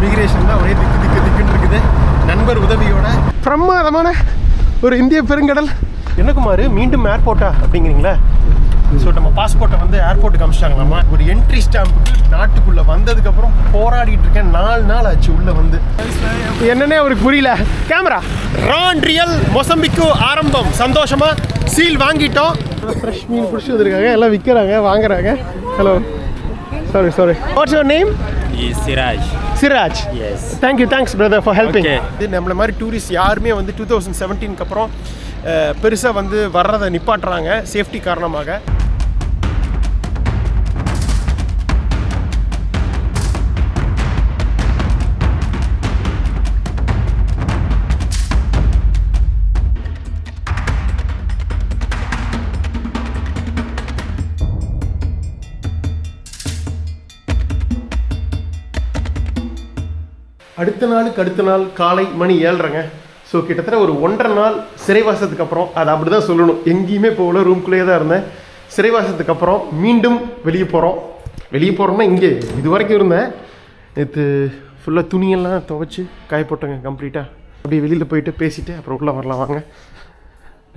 Immigration தான் ஒரே திக்குன்னு இருக்குது. நண்பர் உதவியோட பிரமாதமான ஒரு இந்திய பெருங்கடல். என்ன குமார், மீண்டும் ஏர்போர்ட்டா அப்படிங்கிறீங்களா? ஸோ நம்ம பாஸ்போர்ட்டை வந்து ஏர்போர்ட்டுக்கு அமிச்சிட்டாங்களாமா. ஒரு என்ட்ரி ஸ்டாம்புக்கு நாட்டுக்குள்ளே வந்ததுக்கப்புறம் போராடிட்டு இருக்கேன். 4 நாள் ஆச்சு உள்ளே வந்து. என்னன்னே அவருக்கு புரியல. கேமரா ரான் ரியல் மொசம்பிக்கு ஆரம்பம். சந்தோஷமா சீல் வாங்கிட்டோம். ஃப்ரெஷ் மீன் பிடிச்சி வந்துருக்காங்க, எல்லாம் விற்கிறாங்க, வாங்குறாங்க. Hello, sorry what's your name? Siraj. Yes, thanks brother for helping. இது நம்மள மாதிரி டூரிஸ்ட் யாருமே வந்து 2017க்கு அப்புறம் பெருசாக வந்து வர்றதை நிப்பாட்டுறாங்க சேஃப்டி காரணமாக. அடுத்த நாள் காலை மணி 7:30. ஸோ கிட்டத்தட்ட ஒரு 1.5 நாள் சிறைவாசத்துக்கு அப்புறம், அது அப்படி தான் சொல்லணும், எங்கேயுமே போகல, ரூம்குள்ளேயே தான் இருந்தேன். சிறைவாசத்துக்கு அப்புறம் மீண்டும் வெளியே போகிறோம்னா இங்கே இது வரைக்கும் இருந்தேன். நேற்று ஃபுல்லாக துணியெல்லாம் துவைச்சி காய போட்டேங்க கம்ப்ளீட்டாக. அப்படியே வெளியில் போயிட்டு பேசிவிட்டு அப்புறம் உள்ளே வரலாம் வாங்க.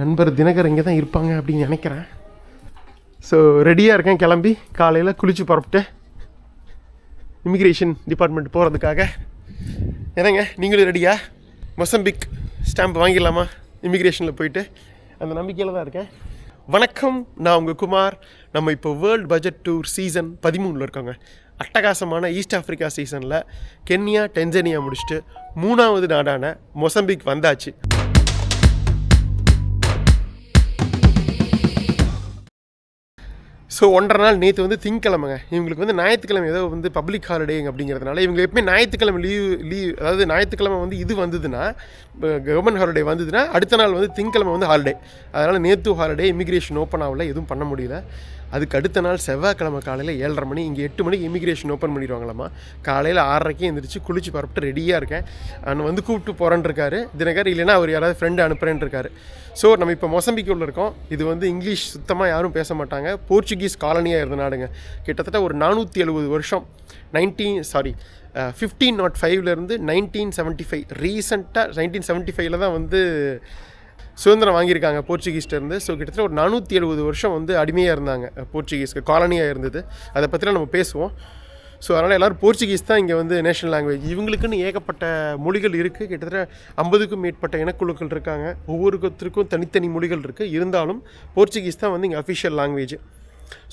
நண்பர் தினகர் இங்கே தான் இருப்பாங்க அப்படின்னு நினைக்கிறேன். ஸோ ரெடியாக இருக்கேன், கிளம்பி காலையில் குளித்து புறப்பட்டு இமிக்ரேஷன் டிபார்ட்மெண்ட் போகிறதுக்காக. என்னங்க நீங்களும் ரெடியா? மொசம்பிக் ஸ்டாம்ப் வாங்கிடலாமா இமிக்ரேஷனில் போயிட்டு? அந்த நம்பிக்கையில் தான் இருக்கேன். வணக்கம், நான் உங்கள் குமார். நம்ம இப்போ வேர்ல்டு பட்ஜெட் டூர் சீசன் 13 இருக்கோங்க. அட்டகாசமான ஈஸ்ட் ஆஃப்ரிக்கா சீசனில் கென்யா, டென்சானியா முடிச்சுட்டு 3வது நாடான மொசம்பிக் வந்தாச்சு. ஸோ 1.5 நாள். நேற்று வந்து திங்கக்கிழமைங்க. இவங்களுக்கு வந்து ஞாயிற்றுக்கிழமை ஏதோ வந்து பப்ளிக் ஹாலிடேங்க அப்படிங்கிறதுனால இவங்க எப்பவுமே ஞாயிற்றுக்கிழமை லீவ் அதாவது ஞாயிற்றுக்கிழமை வந்து இது வந்ததுன்னா, கவர்மெண்ட் ஹாலிடே வந்ததுன்னா அடுத்த நாள் வந்து திங்கக்கிழமை வந்து ஹாலிடே. அதனால் நேற்று ஹாலிடே, இமிக்ரேஷன் ஓப்பன் ஆகல, எதுவும் பண்ண முடியல. அதுக்கு அடுத்த நாள் செவ்வாய்க்கிழமை காலையில் 7:30 மணி, இங்கே 8 மணிக்கு இமிக்ரேஷன் ஓப்பன் பண்ணிடுவாங்களாமா. காலையில் 6:30க்கு எழுந்திரிச்சு குளிச்சு பரப்பிட்டு ரெடியாக இருக்கேன். நான் வந்து கூப்பிட்டு போகிறேன்னு இருக்காரு தினகர், இல்லைன்னா அவர் யாராவது ஃப்ரெண்டு அனுப்புகிறேன்னு இருக்காரு. ஸோ நம்ம இப்போ மொசம்பிக்குள்ள இருக்கோம். இது வந்து இங்கிலீஷ் சுத்தமாக யாரும் பேச மாட்டாங்க. போர்ச்சுகீஸ் காலனியாக இருந்த நாடுங்க. கிட்டத்தட்ட ஒரு 470 வருஷம் 1505 1975 ரீசெண்டாக 1975 தான் வந்து சுதந்திரம் வாங்கியிருக்காங்க போர்ச்சுகீஸ்டேருந்து. ஸோ கிட்டத்தட்ட ஒரு 470 வருஷம் வந்து அடிமையாக இருந்தாங்க, போர்ச்சுகீஸ்க்கு காலனியாக இருந்தது. அதை பற்றிலாம் நம்ம பேசுவோம். ஸோ அதனால் எல்லோரும் போர்ச்சுகீஸ் தான் இங்கே வந்து நேஷனல் லாங்குவேஜ். இவங்களுக்குன்னு ஏகப்பட்ட மொழிகள் இருக்குது. கிட்டத்தட்ட 50க்கும் மேற்பட்ட இனக்குழுக்கள் இருக்காங்க. ஒவ்வொருத்தருக்கும் தனித்தனி மொழிகள் இருக்குது. இருந்தாலும் போர்ச்சுகீஸ் தான் வந்து இங்கே அஃபிஷியல் லாங்குவேஜ்.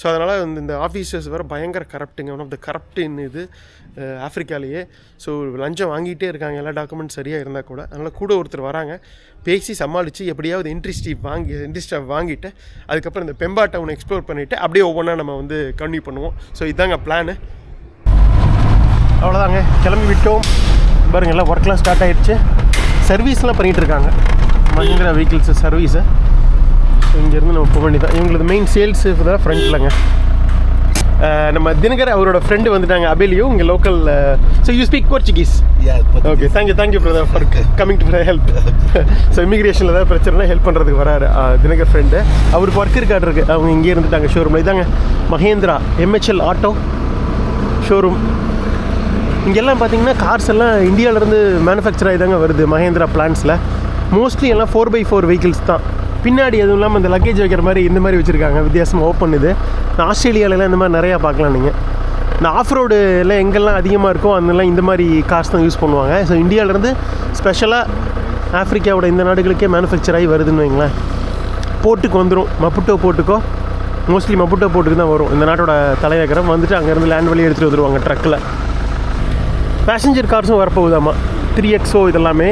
ஸோ அதனால் இந்த ஆஃபீஸர்ஸ் வேறு பயங்கர கரப்ட்டுங்க. ஒன் ஆஃப் த கரப்டின் இது ஆஃப்ரிக்காலேயே. ஸோ லஞ்சம் வாங்கிட்டே இருக்காங்க, எல்லா டாக்குமெண்ட் சரியாக இருந்தால் கூட. அதனால் கூட ஒருத்தர் வராங்க, பேசி சமாளித்து எப்படியாவது என்ட்ரி ஸ்டாப் வாங்கிட்டு அதுக்கப்புறம் இந்த பெம்பா டவுன் எக்ஸ்ப்ளோர் பண்ணிவிட்டு அப்படியே ஒவ்வொன்றா நம்ம வந்து கன்டினியூ பண்ணுவோம். ஸோ இதுதாங்க பிளானு. அவ்வளோதாங்க, கிளம்பி விட்டோம். பாருங்க, எல்லாம் ஒர்க்லாம் ஸ்டார்ட் ஆகிடுச்சு. சர்வீஸ்லாம் பண்ணிகிட்ருக்காங்க, மஹிந்திரா வெஹிக்கிள்ஸு சர்வீஸு. ஸோ இங்கேருந்து நம்ம போக வேண்டியதான். இவங்களுக்கு மெயின் சேல்ஸ் தான் ஃப்ரண்ட்லங்க. நம்ம தினகர் அவரோட ஃப்ரெண்டு வந்துட்டாங்க, அபேலியோ, இங்கே local. So you speak Portuguese? Okay, thank you brother for coming to help. So இமிக்ரேஷனில் ஏதாவது பிரச்சனைனா ஹெல்ப் பண்ணுறதுக்கு வராரு தினகர் ஃப்ரெண்டு. அவருக்கு ஒர்க் இருக்காடு இருக்குது. அவங்க இங்கே இருந்துட்டாங்க ஷோரூமில். இதாங்க மஹேந்திரா MHL ஆட்டோ ஷோரூம். இங்கெல்லாம் பார்த்தீங்கன்னா கார்ஸ் எல்லாம் இந்தியாவிலேருந்து மேனுஃபேக்சர் ஆகி தாங்க வருது மஹேந்திரா பிளான்ஸில். மோஸ்ட்லி எல்லாம் 4x4 வெஹிக்கிள்ஸ் தான். பின்னாடி எதுவும் இல்லாமல் இந்த லக்கேஜ் வைக்கிற மாதிரி இந்த மாதிரி வச்சுருக்காங்க, வித்தியாசமாக ஓப்பன். இது ஆஸ்திரேலியாவிலலாம் இந்த மாதிரி நிறையா பார்க்கலாம் நீங்கள். இந்த ஆஃப் ரோடு எல்லாம் எங்கெல்லாம் அதிகமாக இருக்கோ அங்கெல்லாம் இந்த மாதிரி கார்ஸ் தான் யூஸ் பண்ணுவாங்க. ஸோ இந்தியாவிலேருந்து ஸ்பெஷலாக ஆஃப்ரிக்காவோட இந்த நாடுகளுக்கே மேனுஃபேக்சர் ஆகி வருதுன்னு வைங்களேன். போர்ட்டுக்கு வந்துடும், மப்புட்டோ போர்ட்டுக்கோ, மோஸ்ட்லி மப்புட்டோ போர்ட்டுக்கு தான் வரும் இந்த நாட்டோட தலைநகரம். வந்துட்டு அங்கேருந்து லேண்ட் வழி எடுத்துகிட்டு வந்துடுவாங்க ட்ரக்கில். பேசஞ்சர் கார்ஸும் வரப்போகுதாம்மா, 3XO இதெல்லாமே.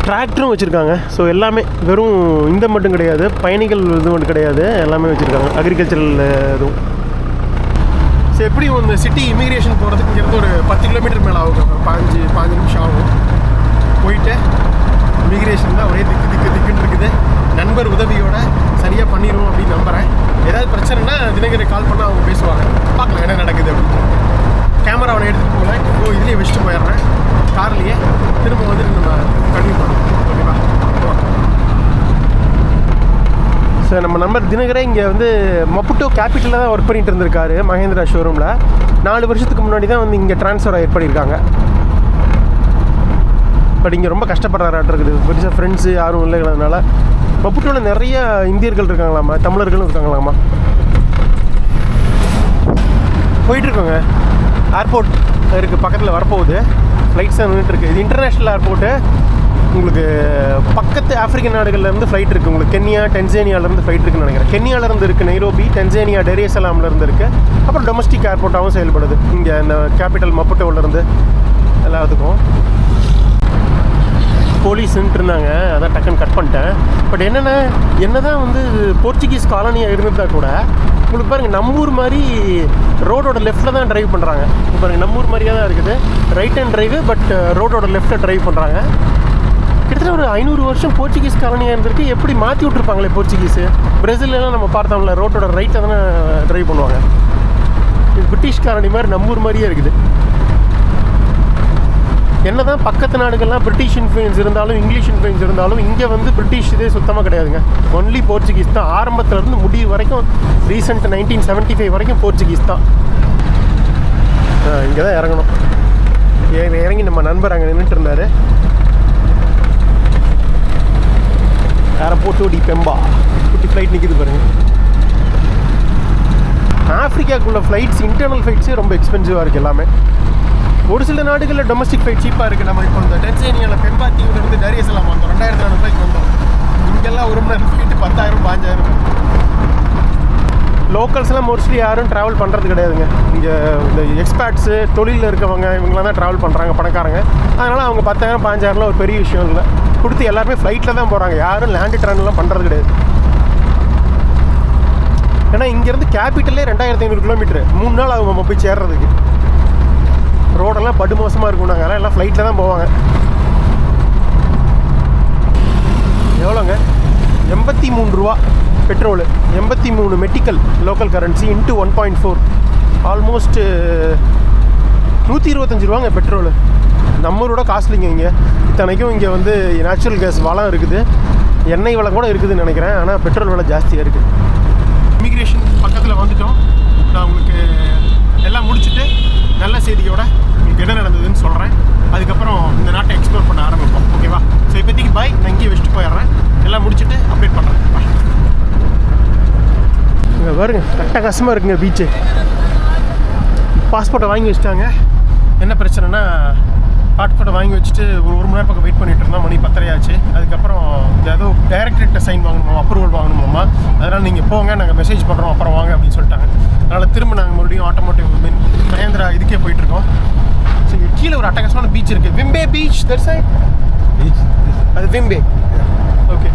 டிராக்டரும் வச்சுருக்காங்க. ஸோ எல்லாமே வெறும் இந்த மட்டும் கிடையாது, பயணிகள் இது மட்டும் கிடையாது, எல்லாமே வச்சுருக்காங்க, அக்ரிகல்ச்சரல் இதுவும். ஸோ எப்படி இந்த சிட்டி இமிக்ரேஷன் போகிறதுக்கு இங்கேருந்து ஒரு 10 கிலோமீட்டர் மேலே ஆகும், 5 நிமிஷம் ஆகும். போயிட்டு இமிக்ரேஷன் தான் ஒரே திக்குன்னு இருக்குது. நண்பர் உதவியோட சரியாக பண்ணிடுவோம் அப்படின்னு நம்புகிறேன். ஏதாவது பிரச்சனைனா தினகரை கால் பண்ணால் அவங்க பேசுவாங்க. பார்க்கலாம் என்ன நடக்குது அப்படின்னு. கேமரா அவனை எடுத்துகிட்டு போகல, இதுலேயே வச்சுட்டு போயிடுறேன் கார்லேயே. திரும்ப வந்துட்டு நம்ம கண்டினியூ பண்ணுவோம். ஓகேவா? ஸோ நம்ம நண்பர் தினகரே இங்கே வந்து மப்புட்டோ கேபிட்டலில் தான் ஒர்க் பண்ணிட்டு இருந்திருக்காரு மஹேந்திரா ஷோரூமில். 4 வருஷத்துக்கு முன்னாடி தான் வந்து இங்கே ட்ரான்ஸ்ஃபர் ஏற்படுத்தியிருக்காங்க. பட் இங்கே ரொம்ப கஷ்டப்படுறாராட்டு இருக்குது. பெருசாக ஃப்ரெண்ட்ஸு யாரும் இல்லைங்கிறதுனால. மப்புட்டோவில் நிறைய இந்தியர்கள் இருக்காங்களாமா, தமிழர்களும் இருக்காங்களாமா. போயிட்டுருக்கோங்க. ஏர்போர்ட் இருக்குது பக்கத்தில் வரப்போகுது. ஃப்ளைட்ஸ் நின்றுட்டுருக்கு. இது இன்டர்நேஷ்னல் ஏர்போர்ட்டு. உங்களுக்கு பக்கத்து ஆஃப்ரிக்கன் நாடுகள்லேருந்து ஃப்ளைட் இருக்குது. உங்களுக்கு கென்யா, டென்சேனியாவிலேருந்து ஃப்ளைட் இருக்குன்னு நினைக்கிறேன். கென்யாவிலேருந்து இருக்குது நைரோபி, டென்சேனியா டெரேசலாம்லேருந்து இருக்குது. அப்புறம் டொமஸ்டிக் ஏர்போர்ட்டாகவும் செயல்படுது இங்கே இந்த கேபிட்டல் மப்புட்டோவிலேருந்து எல்லாத்துக்கும். போலீஸ் நின்றுருந்தாங்க, அதான் டக்குன்னு கட் பண்ணிட்டேன். பட் என்ன தான் வந்து போர்ச்சுகீஸ் காலனியாக இருந்திருந்தால் கூட உங்களுக்கு பாருங்கள் நம்ம ஊர் மாதிரி ரோடோட லெஃப்ட்டில் தான் ட்ரைவ் பண்ணுறாங்க. பாருங்கள் நம்ம ஊர் மாதிரியே தான் இருக்குது. ரைட் ஹேண்ட் ட்ரைவு, பட் ரோடோட லெஃப்ட்டில் ட்ரைவ் பண்ணுறாங்க. கிட்டத்தட்ட ஒரு 500 வருஷம் போர்ச்சுகீஸ் காலனியாக இருந்திருக்கு. எப்படி மாற்றி விட்ருப்பாங்களே போர்ச்சுகீஸு. பிரேசிலெலாம் நம்ம பார்த்தோம்ல ரோட்டோட ரைட்டை தானே ட்ரைவ் பண்ணுவாங்க. இது பிரிட்டிஷ் காலனி மாதிரி நம்ம ஊர் மாதிரியே இருக்குது. என்ன தான் பக்கத்து நாடுகள்லாம் பிரிட்டிஷ் இன்ஃப்ளூயன்ஸ் இருந்தாலும் இங்கிலீஷ் இன்ஃப்ளூயன்ஸ் இருந்தாலும் இங்கே வந்து பிரிட்டிஷ் இதே சுத்தமாக கிடையாதுங்க. ஒன்லி போர்ச்சுகீஸ் தான். ஆரம்பத்துலேருந்து முடிவு வரைக்கும் ரீசெண்ட் 1975 வரைக்கும் போர்ச்சுகீஸ் தான். இங்கே தான் இறங்கணும். இறங்கி நம்ம நண்பர் அங்கே நின்றுட்டு இருந்தார். ஏர்போர்ட் டி பெம்பா குட்டி ஃப்ளைட் நிற்கிது பாருங்கள். ஆஃப்ரிக்காவுக்குள்ள ஃப்ளைட்ஸ் இன்டர்னல் ஃப்ளைட்ஸே ரொம்ப எக்ஸ்பென்சிவாக இருக்குது எல்லாமே. ஒரு சில நாடுகளில் டொமஸ்டிக் ஃப்ளைட் சீப்பாக இருக்குது. நம்ம இப்போ இந்த டென்சேனியாவில் பெம்பா தீவுலேருந்து டரியசலாம் வந்தோம். 2400 ரூபாய்க்கு வந்தோம். இங்கெல்லாம் ஒரு மணி நேரம் ஃப்ளைட்டு 10,000 15,000. லோக்கல்ஸ்லாம் மோஸ்ட்லி யாரும் ட்ராவல் பண்ணுறது கிடையாதுங்க. இங்கே இந்த எக்ஸ்பேர்ட்ஸு தொழிலில் இருக்கவங்க இவங்களாம் தான் ட்ராவல் பண்ணுறாங்க, பணக்காரங்க. அதனால் அவங்க 10,000 15,000 ஒரு பெரிய விஷயம் இல்லை. கொடுத்து எல்லாருமே ஃப்ளைட்டில் தான் போகிறாங்க. யாரும் லேண்டு ட்ராவல்லாம் பண்ணுறது கிடையாது. ஏன்னா இங்கேருந்து கேபிட்டலே 2500 கிலோமீட்டரு. 3 நாள் ஆகும் நம்ம போய் சேர்றதுக்கு. ரோடெல்லாம் படு மோசமாக இருக்கும். நாங்கள் எல்லாம் ஃப்ளைட்டில் தான் போவாங்க. எவ்வளோங்க? 83 ரூபா petrol, 83 metical local currency into 1.4 almost 125 ரூபாங்க பெட்ரோலு. நம்ம ஊரோட காஸ்ட்லிங்க இங்கே. இத்தனைக்கும் இங்கே வந்து நேச்சுரல் கேஸ் வளம் இருக்குது, எண்ணெய் வளம் கூட இருக்குதுன்னு நினைக்கிறேன். ஆனால் பெட்ரோல் விலை ஜாஸ்தியாக இருக்குது. இமிக்ரேஷன் பக்கத்தில் வந்துட்டோம். நான் உங்களுக்கு எல்லாம் முடிச்சுட்டு நல்ல செய்தியோட உங்களுக்கு என்ன நடந்ததுன்னு சொல்கிறேன். அதுக்கப்புறம் இந்த நாட்டை எக்ஸ்ப்ளோர் பண்ண ஆரம்பிப்போம். ஓகேவா? ஸோ இப்போதைக்கு பாய். நான் இங்கேயே வச்சுட்டு போயிடுறேன். எல்லாம் முடிச்சுட்டு அப்டேட் பண்ணுறேன். பாய். இங்கே பாருங்க கஷ்டமாக இருக்குங்க பீச்சு. பாஸ்போர்ட்டை வாங்கி வச்சுட்டாங்க. என்ன பிரச்சனைனா பாஸ்போர்ட்டை வாங்கி வச்சுட்டு ஒரு மணி நேரம் பக்கம் வெயிட் பண்ணிட்டு இருந்தோம். மணி 10:30 ஆச்சு. அதுக்கப்புறம் ஏதோ டைரக்டர்கிட்ட சைன் வாங்கணுமா, அப்ரூவல் வாங்கணுமாம்மா. அதனால் நீங்கள் போங்க, நாங்கள் மெசேஜ் பண்ணுறோம், அப்புறம் வாங்க அப்படின்னு சொல்லிட்டாங்க. அதனால் திரும்ப நாங்கள் மறுபடியும் ஆட்டோமோட்டிவ் மஹேந்திரா இதுக்கே போயிட்டுருக்கோம். ஸோ இங்கே கீழே ஒரு அட்டகாசமான பீச் இருக்குது. Wimbe beach. That side beach. அது விம்பே. ஓகே.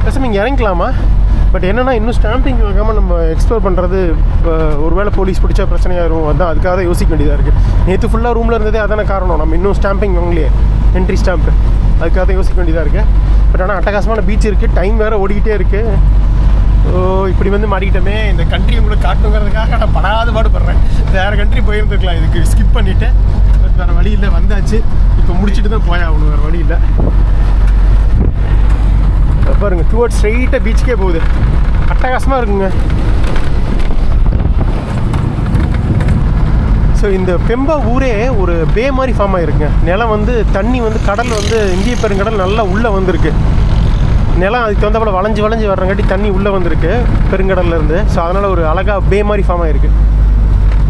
பேசாமல் இங்கே இறங்கிக்கலாமா? பட் என்னென்னா இன்னும் ஸ்டாம்பிங் வாங்காமல் நம்ம எக்ஸ்ப்ளோர் பண்ணுறது ஒருவேளை போலீஸ் பிடிச்சா பிரச்சனையாயிரும். அதுதான் அதுக்காக தான் யோசிக்க வேண்டியதாக இருக்குது. நேற்று ஃபுல்லாக ரூமில் இருந்ததே அதான காரணம். நம்ம இன்னும் ஸ்டாம்பிங் வாங்கலையே, என்ட்ரி ஸ்டாம்ப்பு. அதுக்காக தான் யோசிக்க வேண்டியதாக இருக்குது. பட் ஆனால் அட்டகாசமான பீச் இருக்குது. டைம் வேறு ஓடிக்கிட்டே இருக்குது. ஓ, இப்படி வந்து மாட்டிக்கிட்டோமே. இந்த கண்ட்ரி உங்களுக்கு காட்டுங்கிறதுக்காக நான் படாத பாடுபடுறேன். வேறு கண்ட்ரி போயிருந்துருக்கலாம். இதுக்கு ஸ்கிப் பண்ணிவிட்டு வேறு வழி இல்லை. வந்தாச்சு, இப்போ முடிச்சுட்டு தான் போயாகணும். வேறு வழி இல்லை. பாருங்க டுவர்ட்ஸ் ஸ்ட்ரெயிட்டாக பீச்சுக்கே போகுது. அட்டகாசமாக இருக்குங்க. ஸோ இந்த பெம்பா ஊரே ஒரு பே மாதிரி ஃபார்ம் ஆகிருக்குங்க. நிலம் வந்து தண்ணி வந்து கடல் வந்து இந்திய பெருங்கடல் நல்லா உள்ளே வந்திருக்கு. நிலம் அதுக்கு தகுந்தப்பல வளைஞ்சு வர்றங்காட்டி தண்ணி உள்ளே வந்திருக்கு பெருங்கடல்லேருந்து. ஸோ அதனால் ஒரு அழகாக பே மாதிரி ஃபார்ம் ஆகிருக்கு.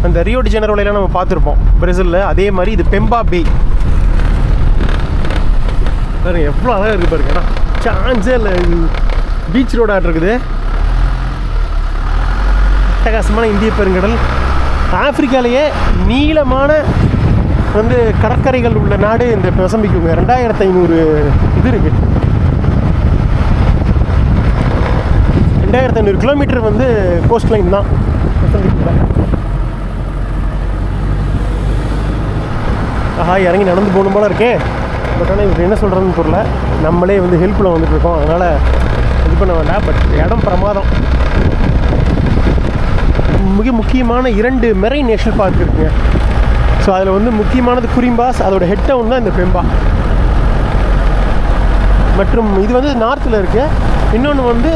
அந்த ரியோ டி ஜெனரோலாம் நம்ம பார்த்துருப்போம் பிரேசிலில். அதே மாதிரி இது பெம்பா பே. பாருங்க எவ்வளோ அழகாக இருக்குது பாருங்க. ஏன்னா சான்ஸே இல்லை. பீச் ரோடாக இருக்குது. அட்டகாசமான இந்திய பெருங்கடல். ஆப்பிரிக்காலேயே நீளமான வந்து கடற்கரைகள் உள்ள நாடு இந்த மொசாம்பிக்குங்க. 2500 இது இருக்குது. 2500 கிலோமீட்டர் வந்து கோஸ்ட் லைன் தான் மொசாம்பிக்கில். ஆஹா, இறங்கி நடந்து போகணும் போல இருக்கே. பட் ஆனால் இவர் என்ன சொல்கிறதுன்னு தெரியல. நம்மளே வந்து ஹெல்ப்பில் வந்துட்டுருக்கோம். அதனால் இது பண்ண வேண்டாம். பட் இடம் பிரமாதம். மிக முக்கியமான 2 மெரைன் நேஷ்னல் பார்க் இருக்குங்க. ஸோ அதில் வந்து முக்கியமானது குரிம்பாஸ். அதோட ஹெட் டவுன் தான் இந்த பெம்பா. மற்றும் இது வந்து நார்த்தில் இருக்குது. இன்னொன்று வந்து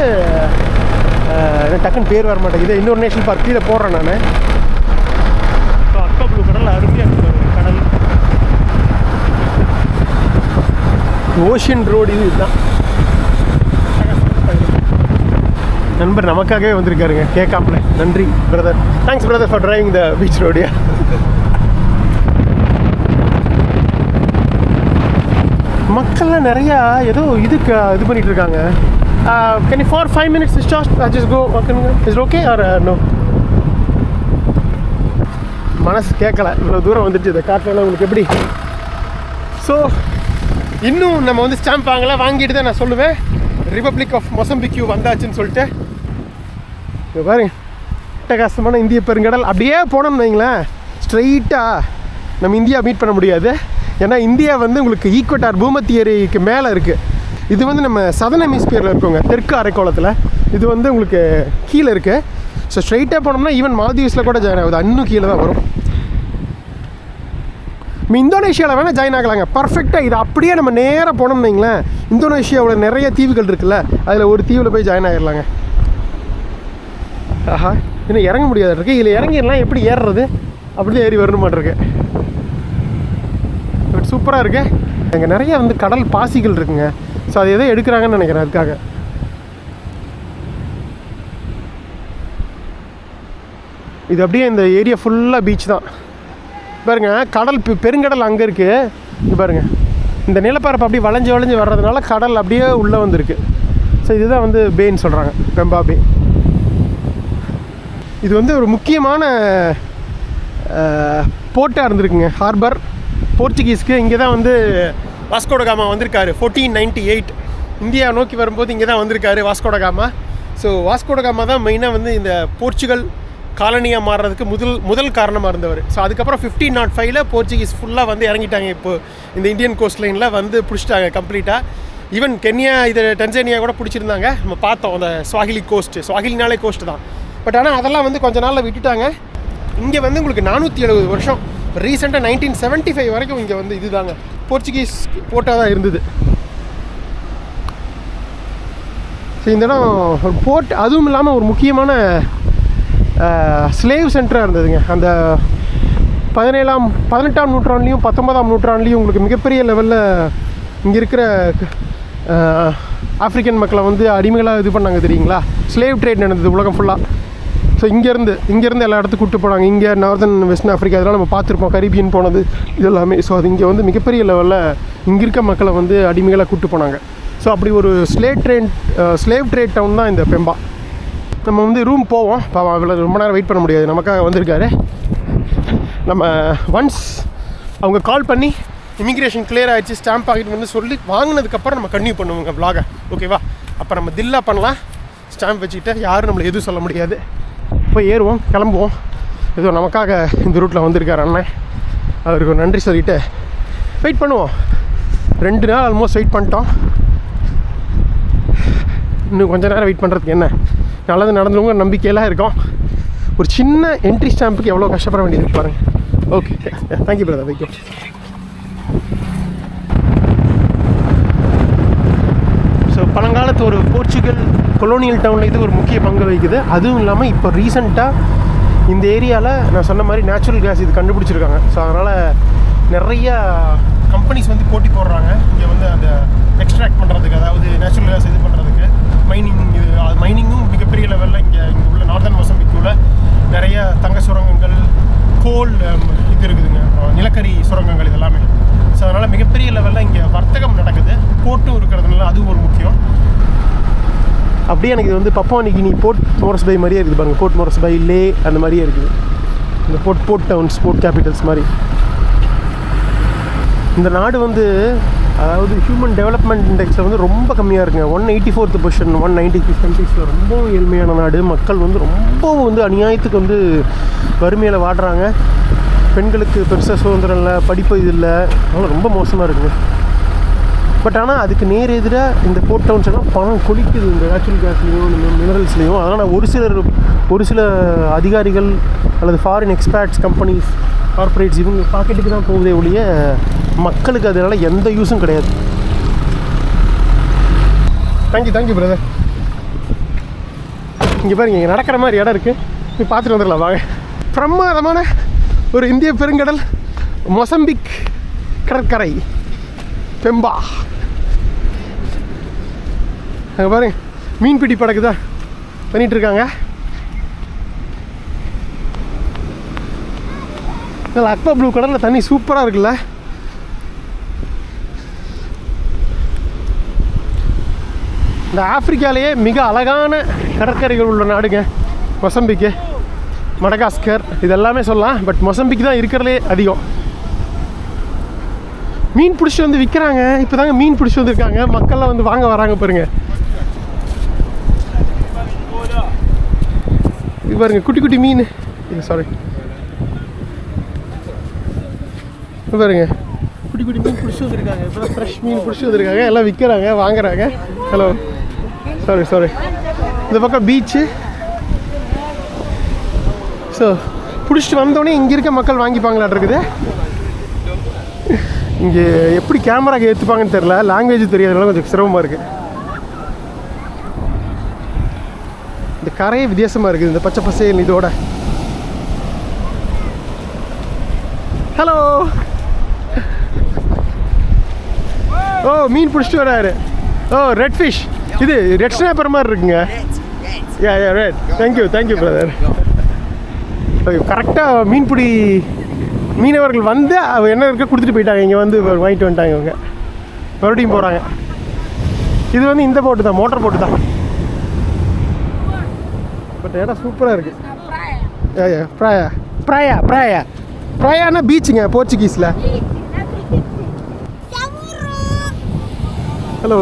டக்குன்னு பேர் வர மாட்டேங்குது. இன்னொரு நேஷனல் பார்க் கீழே போடுறேன் நான். ஸோ அக்கா ப்ளூ கடல் அருமையாக இருக்குது கடல். ஓஷன் ரோடு இதுதான். நண்பர் நமக்காகவே வந்திருக்காருங்க கேட்காமல. நன்றி brother. Thanks brother for driving the beach road. மக்கள்லாம் நிறையா ஏதோ இதுக்கு இது பண்ணிட்டு இருக்காங்க. Can you for 5 minutes just go is it okay or no? மனசு கேட்கல, இவ்வளோ தூரம் வந்துட்டு இதை காட்டலாம் உங்களுக்கு எப்படி. ஸோ இன்னும் நம்ம வந்து ஸ்டாம்ப் வாங்கிட்டு தான் நான் சொல்லுவேன் ரிபப்ளிக் ஆஃப் மொசம்பிக்யூ வந்தாச்சுன்னு சொல்லிட்டு. இப்போ பாருங்க அட்டகாசமான இந்திய பெருங்கடல். அப்படியே போனோம்னு வைங்களேன் ஸ்ட்ரெயிட்டாக நம்ம இந்தியா மீட் பண்ண முடியாது. ஏன்னா இந்தியா வந்து உங்களுக்கு ஈக்குவட்டார் பூமத்தியரிக்கு மேலே இருக்குது. இது வந்து நம்ம சதர்ன் ஹெமிஸ்பியரில் இருக்கோங்க, தெற்கு அரைக்கோளத்தில். இது வந்து உங்களுக்கு கீழே இருக்குது. ஸோ ஸ்ட்ரெயிட்டாக போனோம்னா ஈவன் மால்தீவ்ஸில் கூட ஜாயின் ஆகுது, இன்னும் கீழே தான் வரும். இந்தோனேஷியாவில் வேணால் ஜாயின் ஆகலாங்க பர்ஃபெக்டாக. இது அப்படியே நம்ம நேராக போனோம்னு வைங்களேன் இந்தோனேஷியாவில் நிறைய தீவுகள் இருக்குல்ல, அதில் ஒரு தீவில் போய் ஜாயின் ஆகிடலாங்க. ஆஹா, இன்னும் இறங்க முடியாது இருக்குது. இதில் இறங்கிடலாம், எப்படி ஏறுறது? அப்படியே ஏறி வரணும் மாட்டிருக்கு. பட் சூப்பராக இருக்கு. அங்கே நிறைய வந்து கடல் பாசிகள் இருக்குங்க. ஸோ அது எதோ எடுக்கிறாங்கன்னு நினைக்கிறேன் அதுக்காக. இது அப்படியே இந்த ஏரியா ஃபுல்லாக பீச் தான் பாருங்கள். கடல் பெருங்கடல் அங்கே இருக்குது. இது பாருங்கள், இந்த நிலப்பரப்பு அப்படியே வளைஞ்சு வளைஞ்சு வர்றதுனால கடல் அப்படியே உள்ளே வந்துருக்கு. ஸோ இதுதான் வந்து பேன்னு சொல்கிறாங்க, பெம்பா பே. இது வந்து ஒரு முக்கியமான போர்ட்டாக இருந்திருக்குங்க, ஹார்பர் போர்ச்சுகீஸ்க்கு. இங்கே தான் வந்து வாஸ்கோடகாமா வந்திருக்காரு 1498. இந்தியா நோக்கி வரும்போது இங்கே தான் வந்திருக்காரு வாஸ்கோடகாமா. ஸோ வாஸ்கோடகாமா தான் மெயினாக வந்து இந்த போர்ச்சுகல் காலனியாக மாறுறதுக்கு முதல் காரணமாக இருந்தவர். ஸோ அதுக்கப்புறம் 1505 போர்ச்சுகீஸ் ஃபுல்லாக வந்து இறங்கிட்டாங்க. இப்போது இந்த இந்தியன் கோஸ்ட் லைனில் வந்து பிடிச்சிட்டாங்க கம்ப்ளீட்டாக. ஈவன் கென்யா, இது டென்சானியா கூட பிடிச்சிருந்தாங்க. நம்ம பார்த்தோம் அந்த ஸ்வாஹிலி கோஸ்ட்டு, ஸ்வாஹிலினாலே கோஸ்ட்டு தான். பட் ஆனால் அதெல்லாம் வந்து கொஞ்ச நாளில் விட்டுட்டாங்க. இங்கே வந்து உங்களுக்கு 470 வருஷம் ரீசெண்டாக 1975 வரைக்கும் இங்கே வந்து இதுதாங்க போர்ச்சுகீஸ் போட்டாக தான் இருந்தது. ஸோ இந்த இடம் ஒரு போர்ட், அதுவும் இல்லாமல் ஒரு முக்கியமான ஸ்லேவ் சென்டராக இருந்ததுங்க. அந்த 18ஆம் நூற்றாண்டுலேயும் 19ஆம் நூற்றாண்டுலேயும் உங்களுக்கு மிகப்பெரிய லெவலில் இங்கே இருக்கிற ஆஃப்ரிக்கன் மக்களை வந்து அடிமைகளாக இது பண்ணாங்க தெரியுங்களா. ஸ்லேவ் ட்ரேட் நடந்தது உலகம் ஃபுல்லாக. ஸோ இங்கேருந்து எல்லா இடத்துக்கும் கூப்பிட்டு போனாங்க. இங்கே நார்தன் வெஸ்டர்ன் ஆஃப்ரிக்கா இதெல்லாம் நம்ம பார்த்துருப்போம், கரீபியன் போனது இது எல்லாமே. ஸோ அது இங்கே வந்து மிகப்பெரிய லெவலில் இங்கே இருக்க மக்களை வந்து அடிமைகளாக கூப்பிட்டு போனாங்க. ஸோ அப்படி ஒரு ஸ்லேவ் ட்ரேட் டவுன் தான் இந்த பெம்பா. நம்ம வந்து ரூம் போவோம். இவ்வளோ ரொம்ப நேரம் வெயிட் பண்ண முடியாது, நமக்காக வந்திருக்காரு. நம்ம ஒன்ஸ் அவங்க கால் பண்ணி இமிக்ரேஷன் கிளியர் ஆகிடுச்சு, ஸ்டாம்ப் ஆகிட்டு வந்து சொல்லி வாங்கினதுக்கப்புறம் நம்ம கன்டினியூ பண்ணுவோங்க வ்ளாகை. ஓகேவா? அப்போ நம்ம தில்லா பண்ணலாம். ஸ்டாம்ப் வச்சுக்கிட்டு யாரும் நம்மளை எதுவும் சொல்ல முடியாது. போய் ஏறுவோம், கிளம்புவோம். ஏதோ நமக்காக இந்த ரூட்டில் வந்திருக்கார் அண்ணன், அவருக்கு நன்றி சொல்லிவிட்டு வெயிட் பண்ணுவோம். 2 நாள் ஆல்மோஸ்ட் வெயிட் பண்ணிட்டோம். இன்னும் கொஞ்சம் நேரம் வெயிட் பண்ணுறதுக்கு என்ன, நல்லது நடந்துருவங்க நம்பிக்கையெல்லாம் இருக்கோம். ஒரு சின்ன என்ட்ரி ஸ்டாம்புக்கு எவ்வளோ கஷ்டப்பட வேண்டியது பாருங்கள். Okay, thank you brother. Thank you. So பழங்காலத்து ஒரு போர்ச்சுகல் கொலோனியல் டவுனில் இது ஒரு முக்கிய பங்கு வகிக்குது. அதுவும் இல்லாமல் இப்போ ரீசெண்டாக இந்த ஏரியாவில் நான் சொன்ன மாதிரி நேச்சுரல் கேஸ் இது கண்டுபிடிச்சிருக்காங்க. ஸோ அதனால் நிறையா கம்பெனிஸ் வந்து போட்டி போடுறாங்க இங்கே வந்து அந்த எக்ஸ்ட்ராக்ட் பண்ணுறதுக்கு, அதாவது நேச்சுரல் கேஸ் இது பண்ணுறதுக்கு. மைனிங்கும் மிகப்பெரிய லெவலில் இங்கே உள்ள நார்தன் மொசம்பிக்கில் நிறைய தங்க சுரங்கங்கள், கோல் இது இருக்குதுங்க, நிலக்கரி சுரங்கங்கள் இதெல்லாமே. ஸோ அதனால் மிகப்பெரிய லெவலில் இங்கே வர்த்தகம் நடக்குது. போர்ட்டும் இருக்கிறதுனால அதுவும் ஒரு முக்கியம். அப்படியே எனக்கு இது வந்து பப்புவா நியூகினி போர்ட் மோரஸ் பை மாதிரியே இருக்குது பாருங்கள். போர்ட் மோரஸ் பை, லே அந்த மாதிரியே இருக்குது. இந்த போர்ட் டவுன்ஸ், போர்ட் கேபிட்டல்ஸ் மாதிரி. இந்த நாடு வந்து அதாவது ஹியூமன் டெவலப்மெண்ட் இண்டெக்ஸில் வந்து ரொம்ப கம்மியாக இருக்குங்க. 184th பொசிஷன் 195 கண்ட்ரீஸில். ரொம்ப ஏழ்மையான நாடு. மக்கள் வந்து ரொம்ப வந்து அநியாயத்துக்கு வந்து வறுமையில் வாடுறாங்க. பெண்களுக்கு பெருசாக சுதந்திரம் இல்லை, படிப்பு இது இல்லை, அதனால் ரொம்ப மோசமாக இருக்குங்க. பட் ஆனால் அதுக்கு நேர் எதிராக இந்த போர்ட் டவுன்ஸ் எல்லாம் பணம் கொளிக்குது இந்த நேச்சுரல் கேஸ்லேயும் இந்த மினரல்ஸ்லேயும். அதனால் ஒரு சில அதிகாரிகள் அல்லது ஃபாரின் எக்ஸ்பேர்ட்ஸ் கம்பெனிஸ், கார்பரேட்ஸ் இவங்க பாக்கெட்டுக்கு தான் போகுதே ஒழிய மக்களுக்கு அதனால் எந்த யூஸும் கிடையாது. Thank you brother. இங்கே பாருங்க, இங்கே நடக்கிற மாதிரி இடம் இருக்குது, போய் பார்த்துட்டு வந்துடலாம் வாங்க. பிரமாதமான ஒரு இந்திய பெருங்கடல், மொசம்பிக் கடற்கரை பெம்பா. அங்கே பாருங்க, மீன்பிடி படகு தான் பண்ணிகிட்ருக்காங்க. இதில் அக்வா ப்ளூ கலரில் தண்ணி சூப்பராக இருக்குல்ல. இந்த ஆப்பிரிக்காலேயே மிக அழகான கடற்கரைகள் உள்ள நாடுங்க மொசம்பிக்கு, மடகாஸ்கர் இதெல்லாமே சொல்லலாம். பட் மொசம்பிக் தான் இருக்கிறதுலே அதிகம். மீன் பிடிச்சி வந்து விற்கிறாங்க. இப்போ தாங்க மீன் பிடிச்சி வந்துருக்காங்க, மக்கள்லாம் வந்து வாங்க வராங்க பாருங்க. இது பாருங்க, குட்டி குட்டி மீன். சாரி, பாருங்க, குட்டி குட்டி மீன் பிடிச்சி வந்துருக்காங்க. இப்போ தான் ஃப்ரெஷ் மீன் பிடிச்சி வந்துருக்காங்க, எல்லாம் விற்கிறாங்க, வாங்குறாங்க. Hello, sorry. இந்த பக்கம் பீச்சு. ஸோ பிடிச்சிட்டு வந்தோடனே இங்கே இருக்க மக்கள் வாங்கிப்பாங்களான் இருக்குது. இங்கே எப்படி கேமராக்கு ஏற்றுப்பாங்கன்னு தெரில, லாங்குவேஜ் தெரியாதனால கொஞ்சம் சிரமமாக இருக்குது. இந்த கரையே வித்தியாசமாக இருக்குது, இந்த பச்சை பசேல் இதோட. ஹலோ, ஓ மீன் பிடிச்சிட்டு வராரு. ஓ ரெட் ஃபிஷ், இது ரெட் ஸ்னாப்பர் மாதிரி இருக்குங்க. யா ரெட். Thank you brother. கரெக்டாக மீன்பிடி மீனவர்கள் வந்து என்ன இருக்க கொடுத்துட்டு போயிட்டாங்க. இங்கே வந்து வாங்கிட்டு வந்துட்டாங்க. இவங்க மறுபடியும் போகிறாங்க. இது வந்து இந்த போட்டு தான், மோட்டர் போட்டு தான். பட் இடம் சூப்பராக இருக்குது. ப்ராயானா பீச்சுங்க போர்ச்சுகீஸில். ஹலோ,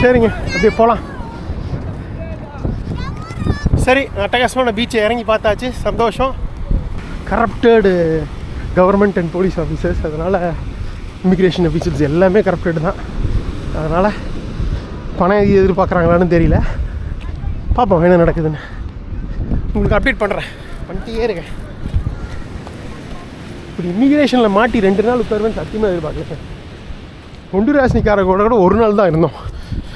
சரிங்க, அப்படியே போகலாம். சரி, அட்டகாசமான பீச்சை இறங்கி பார்த்தாச்சு, சந்தோஷம். Corrupted government and police officers, அதனால் இமிக்ரேஷன் ஆஃபீஸர்ஸ் எல்லாமே கரப்டடு தான். அதனால் பணம் எதிர்பார்க்குறாங்களான்னு தெரியல. பார்ப்போம் என்ன நடக்குதுன்னு, உங்களுக்கு அப்டேட் பண்ணுறேன். பண்ணிட்டே இருக்கேன். இப்படி இமிக்ரேஷனில் மாட்டி 2 நாள் உட்காருவேன் சத்தியமாக எதிர்பார்க்கல. ஒண்டுராசினிக்காரங்க கூட ஒரு நாள் தான் இருந்தோம்.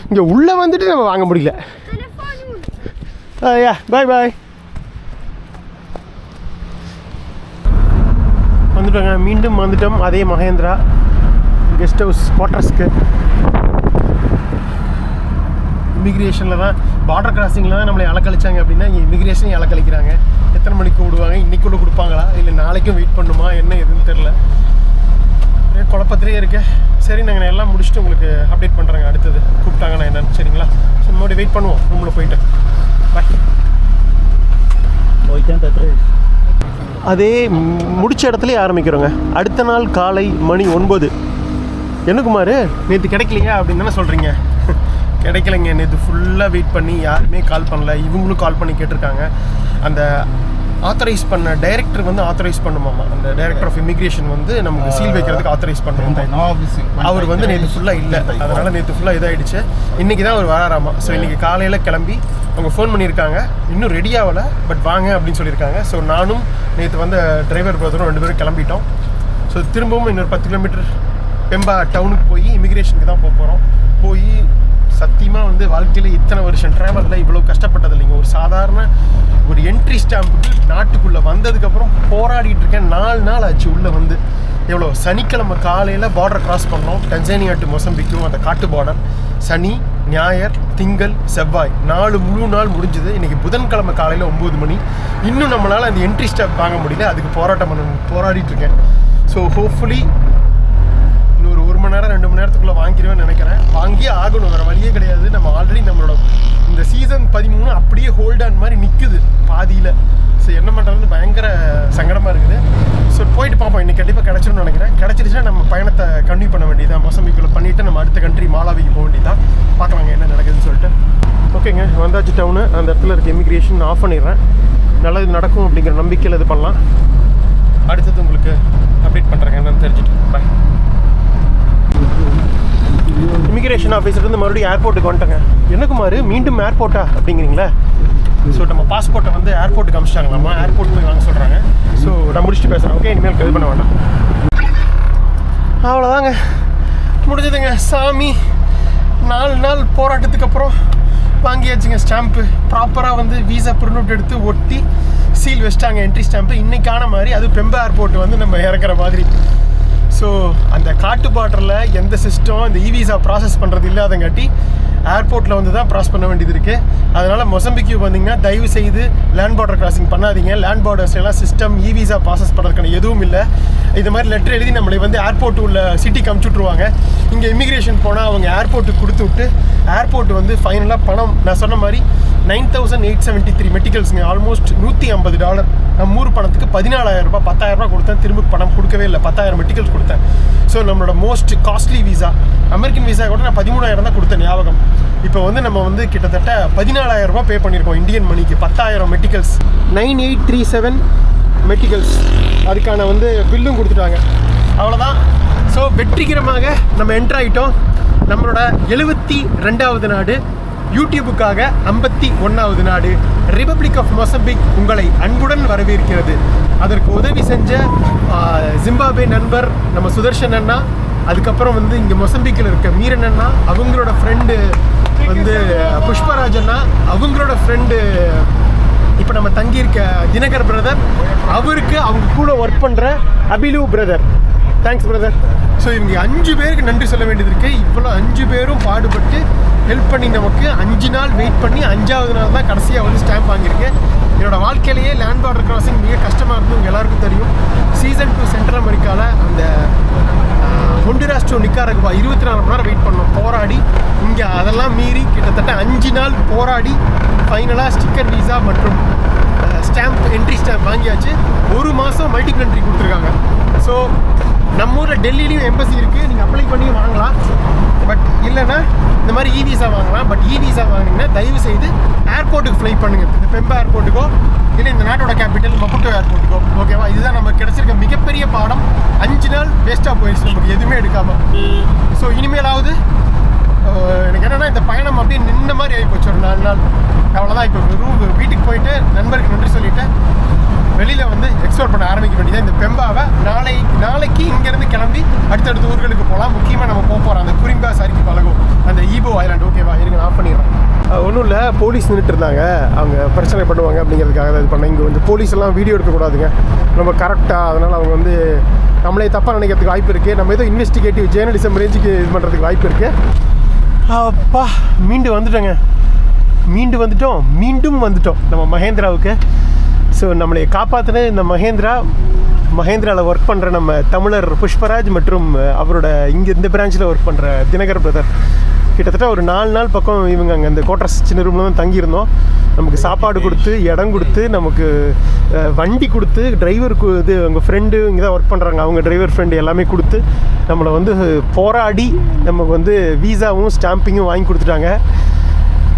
இங்கே உள்ளே வந்துட்டு நம்ம வாங்க முடியல. பாய் வந்துட்டோங்க, மீண்டும் வந்துட்டோம் அதே மகேந்திரா கெஸ்ட் ஹவுஸ் குவார்ட்டர்ஸ்க்கு. இமிக்ரேஷனில் தான், பார்டர் கிராசிங்கில் தான் நம்மளை அலக்கழிச்சாங்க அப்படின்னா, இங்கே இமிக்ரேஷனையும் அலக்கழிக்கிறாங்க. எத்தனை மணிக்கு விடுவாங்க, இன்றைக்குள்ள கொடுப்பாங்களா இல்லை நாளைக்கும் வெயிட் பண்ணுமா, என்ன எதுன்னு தெரில, குழப்பத்திலே இருக்கேன். சரி, நாங்கள் எல்லாம் முடிச்சுட்டு உங்களுக்கு அப்டேட் பண்ணுறேங்க. அடுத்தது கூப்பிட்டாங்கன்னா என்னன்னு, சரிங்களா? ஸோ மறுபடியும் வெயிட் பண்ணுவோம் ரூமில் போயிட்டு. பாய். அதே முடிச்ச இடத்துலேயே ஆரம்பிக்கிறோங்க. அடுத்த நாள் காலை மணி 9. என்ன குமார், நேற்று கிடைக்கலையா அப்படின்னு தானே சொல்கிறீங்க? கிடைக்கலைங்க. நேற்று ஃபுல்லாக வெயிட் பண்ணி யாருமே கால் பண்ணல. இவங்களும் கால் பண்ணி கேட்டிருக்காங்க. அந்த ஆத்தரைஸ் பண்ண டைரக்டர் வந்து ஆத்தரைஸ் பண்ணுமாமா. அந்த டைரக்டர் ஆஃப் இமிக்ரேஷன் வந்து நமக்கு சீல் வைக்கிறதுக்கு ஆத்தரைஸ் பண்ணுவோம். அவர் வந்து நேற்று ஃபுல்லாக இல்லை, அதனால் நேற்று ஃபுல்லாக இதாகிடுச்சு. இன்றைக்கி தான் அவர் வராராமா. ஸோ இன்றைக்கி காலையில் கிளம்பி அவங்க ஃபோன் பண்ணியிருக்காங்க, இன்னும் ரெடி ஆகலை, பட் வாங்க அப்படின்னு சொல்லியிருக்காங்க. ஸோ நானும் நேற்று வந்து டிரைவர் பிரதரும் 2 பேரும் கிளம்பிட்டோம். ஸோ திரும்பவும் இன்னொரு 10 கிலோமீட்டர் பெம்பா டவுனுக்கு போய் இமிக்ரேஷனுக்கு தான் போகிறோம். போய் சத்தியமாக வந்து வாழ்க்கையில் இத்தனை வருஷம் ட்ராவலில் இவ்வளோ கஷ்டப்பட்டது இல்லைங்க. ஒரு சாதாரண ஒரு என்ட்ரி ஸ்டாம்புக்கு நாட்டுக்குள்ளே வந்ததுக்கப்புறம் போராடிட்டு இருக்கேன். 4 நாள் ஆச்சு உள்ளே வந்து. எவ்வளோ, சனிக்கிழமை காலையில் பார்டர் கிராஸ் பண்ணோம், டன்சானியா டு மொசம்பிக்கும், அந்த காட்டு பார்டர். சனி, ஞாயிறு, திங்கள், செவ்வாய் 4 முழு நாள் முடிஞ்சுது. இன்றைக்கி புதன்கிழமை காலையில் 9 மணி. இன்னும் நம்மளால் அந்த என்ட்ரி ஸ்டாம்ப் வாங்க முடியல. அதுக்கு போராடிட்டு இருக்கேன். ஸோ ஹோப்ஃபுல்லி இன்னொரு 1 மணி நேரம் 2 மணி நேரத்துக்குள்ளே வாங்கிடுவேன்னு நினைக்கிறேன். வாங்கியே ஆகணும், வேறு வழியே கிடையாது. நம்ம ஆல்ரெடி நம்மளோட இந்த சீசன் 13 அப்படியே ஹோல்டான் மாதிரி நிற்குது பாதியில். ஸோ என்ன பண்ணுறதுன்னு பயங்கர சங்கடமாக இருக்குது. ஸோ போயிட்டு பார்ப்போம், இன்றைக்கி கண்டிப்பாக கிடச்சிரும்னு நினைக்கிறேன். கிடச்சிருச்சுன்னா நம்ம பயணத்தை கன்டினியூ பண்ண வேண்டியதான். மொசம்பிக்குள்ளே பண்ணிவிட்டு நம்ம அடுத்த கண்ட்ரி மாலாவிக்கு போக வேண்டியதான். பார்க்கலாங்க என்ன நடக்குதுன்னு சொல்லிட்டு. ஓகேங்க, வந்தாச்சு டவுனு. அந்த இடத்துல இருக்க இமிக்ரேஷன் ஆஃப் பண்ணிடுறேன். நல்லது நடக்கும் அப்படிங்கிற நம்பிக்கையில் இது பண்ணலாம். அடுத்தது உங்களுக்கு அப்டேட் பண்ணுறேங்க என்னன்னு தெரிஞ்சுட்டு. பாய். இமிக்ரேஷன் ஆஃபீஸர்லேருந்து மறுபடியும் ஏர்போர்ட்டுக்கு வந்துட்டேங்க. என்ன குமார், மீண்டும் ஏர்போர்ட்டா அப்படிங்கிறீங்களா? ஸோ நம்ம பாஸ்போர்ட்டை வந்து ஏர்போர்ட்டுக்கு அனுப்பிச்சிட்டாங்களாமா. ஏர்போர்ட் போய் வாங்க சொல்கிறாங்க. ஸோ நான் முடிச்சுட்டு பேசுகிறேன். ஓகே, இனிமேல் இது பண்ண வேண்டாம். அவ்வளோதாங்க, முடிஞ்சதுங்க. சாமி 4 நாள் போராட்டத்துக்கு அப்புறம் வாங்கியாச்சுங்க ஸ்டாம்ப்பு. ப்ராப்பராக வந்து வீசா பிரிண்ட் அவுட் எடுத்து ஒட்டி சீல் வச்சிட்டாங்க என்ட்ரி ஸ்டாம்ப்பு. இன்றைக்கான மாதிரி அது பெம்பா ஏர்போர்ட் வந்து நம்ம இறக்குற மாதிரி. ஸோ அந்த காட்டு பார்டரில் எந்த சிஸ்டம் இந்த இவிசா ப்ராசஸ் பண்ணுறது இல்லாதங்காட்டி ஏர்போர்ட்டில் வந்து தான் ப்ராசஸ் பண்ண வேண்டியது இருக்குது. அதனால் மொசம்பிக்கு வந்தீங்கன்னா தயவு செய்து லேண்ட் பார்டர் கிராசிங் பண்ணாதீங்க. லேண்ட் பார்டர்ஸ்லாம் சிஸ்டம் இவிசா ப்ராசஸ் பண்ணுறதுக்கான எதுவும் இல்லை. இது மாதிரி லெட்டர் எழுதி நம்மளை வந்து ஏர்போர்ட் உள்ள சிட்டிக்கு அமுச்சுட்ருவாங்க. இங்கே இமிக்ரேஷன் போனால் அவங்க ஏர்போர்ட்டுக்கு கொடுத்து விட்டு ஏர்போர்ட் வந்து ஃபைனலாக பணம் நான் சொன்ன மாதிரி 9,873 மெட்டிக்கல்ஸுங்க, ஆல்மோஸ்ட் $150. நம்ம ஊர் பணத்துக்கு 14,000 ரூபாய் 10,000 ரூபாய் கொடுத்தேன். திரும்ப பணம் கொடுக்கவே இல்லை, 10,000 மெட்டிக்கல்ஸ் கொடுத்தேன். ஸோ நம்மளோட most costly visa American visa கூட நான் 13,000 தான் கொடுத்தேன் ஞாபகம். இப்போ வந்து நம்ம வந்து கிட்டத்தட்ட 14,000 ரூபாய் பே பண்ணியிருக்கோம் இந்தியன் மணிக்கு. 10,000 மெட்டிக்கல்ஸ் 9837 மெட்டிக்கல்ஸ் அதுக்கான வந்து பில்லும் கொடுத்துட்டாங்க. அவ்வளோதான். ஸோ வெற்றிகரமாக நம்ம என்ட்ரு ஆகிட்டோம். நம்மளோட 72வது நாடு, யூடியூபுக்காக 51வது நாடு ரிபப்ளிக் ஆஃப் மொசம்பிக் உங்களை அன்புடன் வரவேற்கிறது. அதற்கு உதவி செஞ்ச ஜிம்பாப்வே நண்பர் நம்ம சுதர்ஷன் அண்ணா, அதுக்கப்புறம் வந்து இங்கே மொசம்பிக்கில் இருக்க மீரன் அண்ணா, அவங்களோட ஃப்ரெண்டு வந்து புஷ்பராஜ் அண்ணா, அவங்களோட ஃப்ரெண்டு இப்போ நம்ம தங்கியிருக்க தினகர் பிரதர், அவருக்கு அவங்க கூட ஒர்க் பண்ணுற அபிலு பிரதர். Thanks brother. ஸோ இவங்க 5 பேருக்கு நன்றி சொல்ல வேண்டியது இருக்குது. இவ்வளோ 5 பேரும் பாடுபட்டு ஹெல்ப் பண்ணி நமக்கு 5 நாள் வெயிட் பண்ணி 5வது நாள் தான் கடைசியாக வந்து ஸ்டாம்ப் வாங்கியிருக்கேன். என்னோடய வாழ்க்கையிலேயே லேண்ட் பார்டர் கிராசிங் மிக கஷ்டமாக இருந்தது, உங்கள் எல்லாருக்கும் தெரியும். சீசன் 2 சென்ட்ரல் அமெரிக்காவில் அந்த ஹொண்டுராஸ் டு நிக்காரகுவா 24 மணி நேரம் வெயிட் பண்ணோம் போராடி. இங்கே அதெல்லாம் மீறி கிட்டத்தட்ட 5 நாள் போராடி ஃபைனலாக ஸ்டிக்கர் வீசா மற்றும் ஸ்டாம்ப் என்ட்ரி ஸ்டாம்ப் வாங்கியாச்சு. 1 மாதம் மல்டிபிள் என்ட்ரி கொடுத்துருக்காங்க. ஸோ நம்ம ஊரில் டெல்லிலையும் எம்பசி இருக்குது, நீங்கள் அப்ளை பண்ணி வாங்கலாம். பட் இல்லைன்னா இந்த மாதிரி இவிசா வாங்கலாம். பட் இவிசா வாங்கினீங்கன்னா தயவு செய்து ஏர்போர்ட்டுக்கு ஃப்ளை பண்ணுங்கள். இந்த பெம்பா ஏர்போர்ட்டுக்கோ இல்லை இந்த நாட்டோட கேபிட்டல் மப்புட்டோ ஏர்போர்ட்டுக்கோ. ஓகேவா? இதுதான் நம்ம கிடச்சிருக்க மிகப்பெரிய பாடம். 5 நாள் வேஸ்ட்டாக போயிடுச்சு நமக்கு எதுவுமே எடுக்காமல். ஸோ இனிமேலாவது எனக்கு என்னென்னா இந்த பயணம் அப்படியே நின்ன மாதிரி ஆகிப்போச்சு ஒரு 4 நாள். அவ்வளோதான். இப்போ வீட்டுக்கு போயிட்டு நண்பருக்கு நன்றி சொல்லிவிட்டு வெளியில் வந்து எக்ஸ்ப்ளோர் பண்ண ஆரம்பிக்க வேண்டியது. இந்த பெம்பாவை நாளைக்கு இங்கேருந்து கிளம்பி அடுத்தடுத்த ஊர்களுக்கு போகலாம். முக்கியமாக நம்ம போகிறோம் அந்த குரிம்பா சரிக்கு பழகும் அந்த ஈபோ ஐலாண்ட். ஓகேவா? இருங்க நான் ஆஃப் பண்ணிடுறேன். ஒன்றும் இல்லை, போலீஸ் நின்றுட்டு இருந்தாங்க, அவங்க பிரச்சனை பண்ணுவாங்க அப்படிங்கிறதுக்காக இது பண்ணேன். இங்கே வந்து போலீஸ் எல்லாம் வீடியோ எடுக்கக்கூடாதுங்க, ரொம்ப கரெக்டாக. அதனால் அவங்க வந்து நம்மளே தப்பாக நினைக்கிறதுக்கு வாய்ப்பு இருக்குது. நம்ம ஏதோ இன்வெஸ்டிகேட்டிவ் ஜேர்னலிசம் ரேஞ்சுக்கு இது பண்ணுறதுக்கு வாய்ப்பு இருக்குது. அப்பா மீண்டும் வந்துட்டோம் நம்ம மகேந்திராவுக்கு. ஸோ நம்மளை காப்பாற்றின இந்த மகேந்திராவில் ஒர்க் பண்ணுற நம்ம தமிழர் புஷ்பராஜ் மற்றும் அவரோட இங்கே இந்த பிரான்ச்சில் ஒர்க் பண்ணுற தினகர் பிரதர். கிட்டத்தட்ட ஒரு 4 நாள் பக்கம் இவங்க அங்கே அந்த கோட்டர்ஸ் சின்ன ரூமில் தான் தங்கியிருந்தோம். நமக்கு சாப்பாடு கொடுத்து, இடம் கொடுத்து, நமக்கு வண்டி கொடுத்து, டிரைவருக்கு இது அவங்க ஃப்ரெண்டு இங்கே தான் ஒர்க் பண்ணுறாங்க, அவங்க டிரைவர் ஃப்ரெண்டு எல்லாமே கொடுத்து நம்மளை வந்து போராடி நமக்கு வந்து வீசாவும் ஸ்டாம்பிங்கும் வாங்கி கொடுத்துட்டாங்க.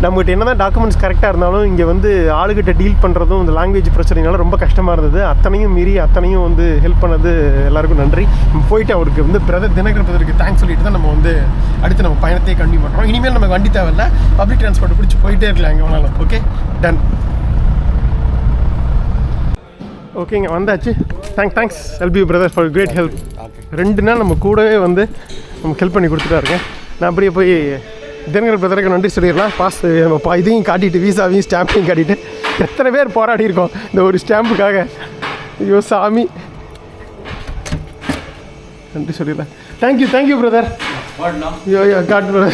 நம்மகிட்ட என்ன தான் டாக்குமெண்ட்ஸ் கரெக்டாக இருந்தாலும் இங்கே வந்து ஆளுகிட்ட டீல் பண்ணுறதும் இந்த லாங்குவேஜ் பிரச்சனைனால ரொம்ப கஷ்டமாக இருந்தது. அத்தனையும் வந்து ஹெல்ப் பண்ணது எல்லாருக்கும் நன்றி. போயிட்டு அவருக்கு வந்து தினகர் பிரதருக்கு தேங்க்ஸ் சொல்லிட்டு தான் நம்ம வந்து அடுத்து நம்ம பயணத்தையே கண்டினியூ பண்ணுறோம். இனிமேல் நமக்கு வண்டி தேவையில்லை, பப்ளிக் டிரான்ஸ்போர்ட் பிடிச்சி போயிட்டே இருக்கலாம் எங்கே வேணாலும். Okay, done. ஓகேங்க, வந்தாச்சு. தேங்க்ஸ் எல்பி பிரதர் ஃபார் கிரேட் ஹெல்ப். 2 நாள் நம்ம கூடவே வந்து நமக்கு ஹெல்ப் பண்ணி கொடுத்துட்டாருங்க. நான் அப்படியே போய் தினகர் பிரதருக்கு நன்றி சொல்லிடலாம். பாஸ் நம்ம இதையும் காட்டிட்டு, வீசாவையும் ஸ்டாம்பையும் காட்டிட்டு, எத்தனை பேர் போராடி இருக்கோம் இந்த ஒரு ஸ்டாம்புக்காக. ஐயோ சாமி, நன்றி சொல்லிடலாம். Thank you brother. God brother.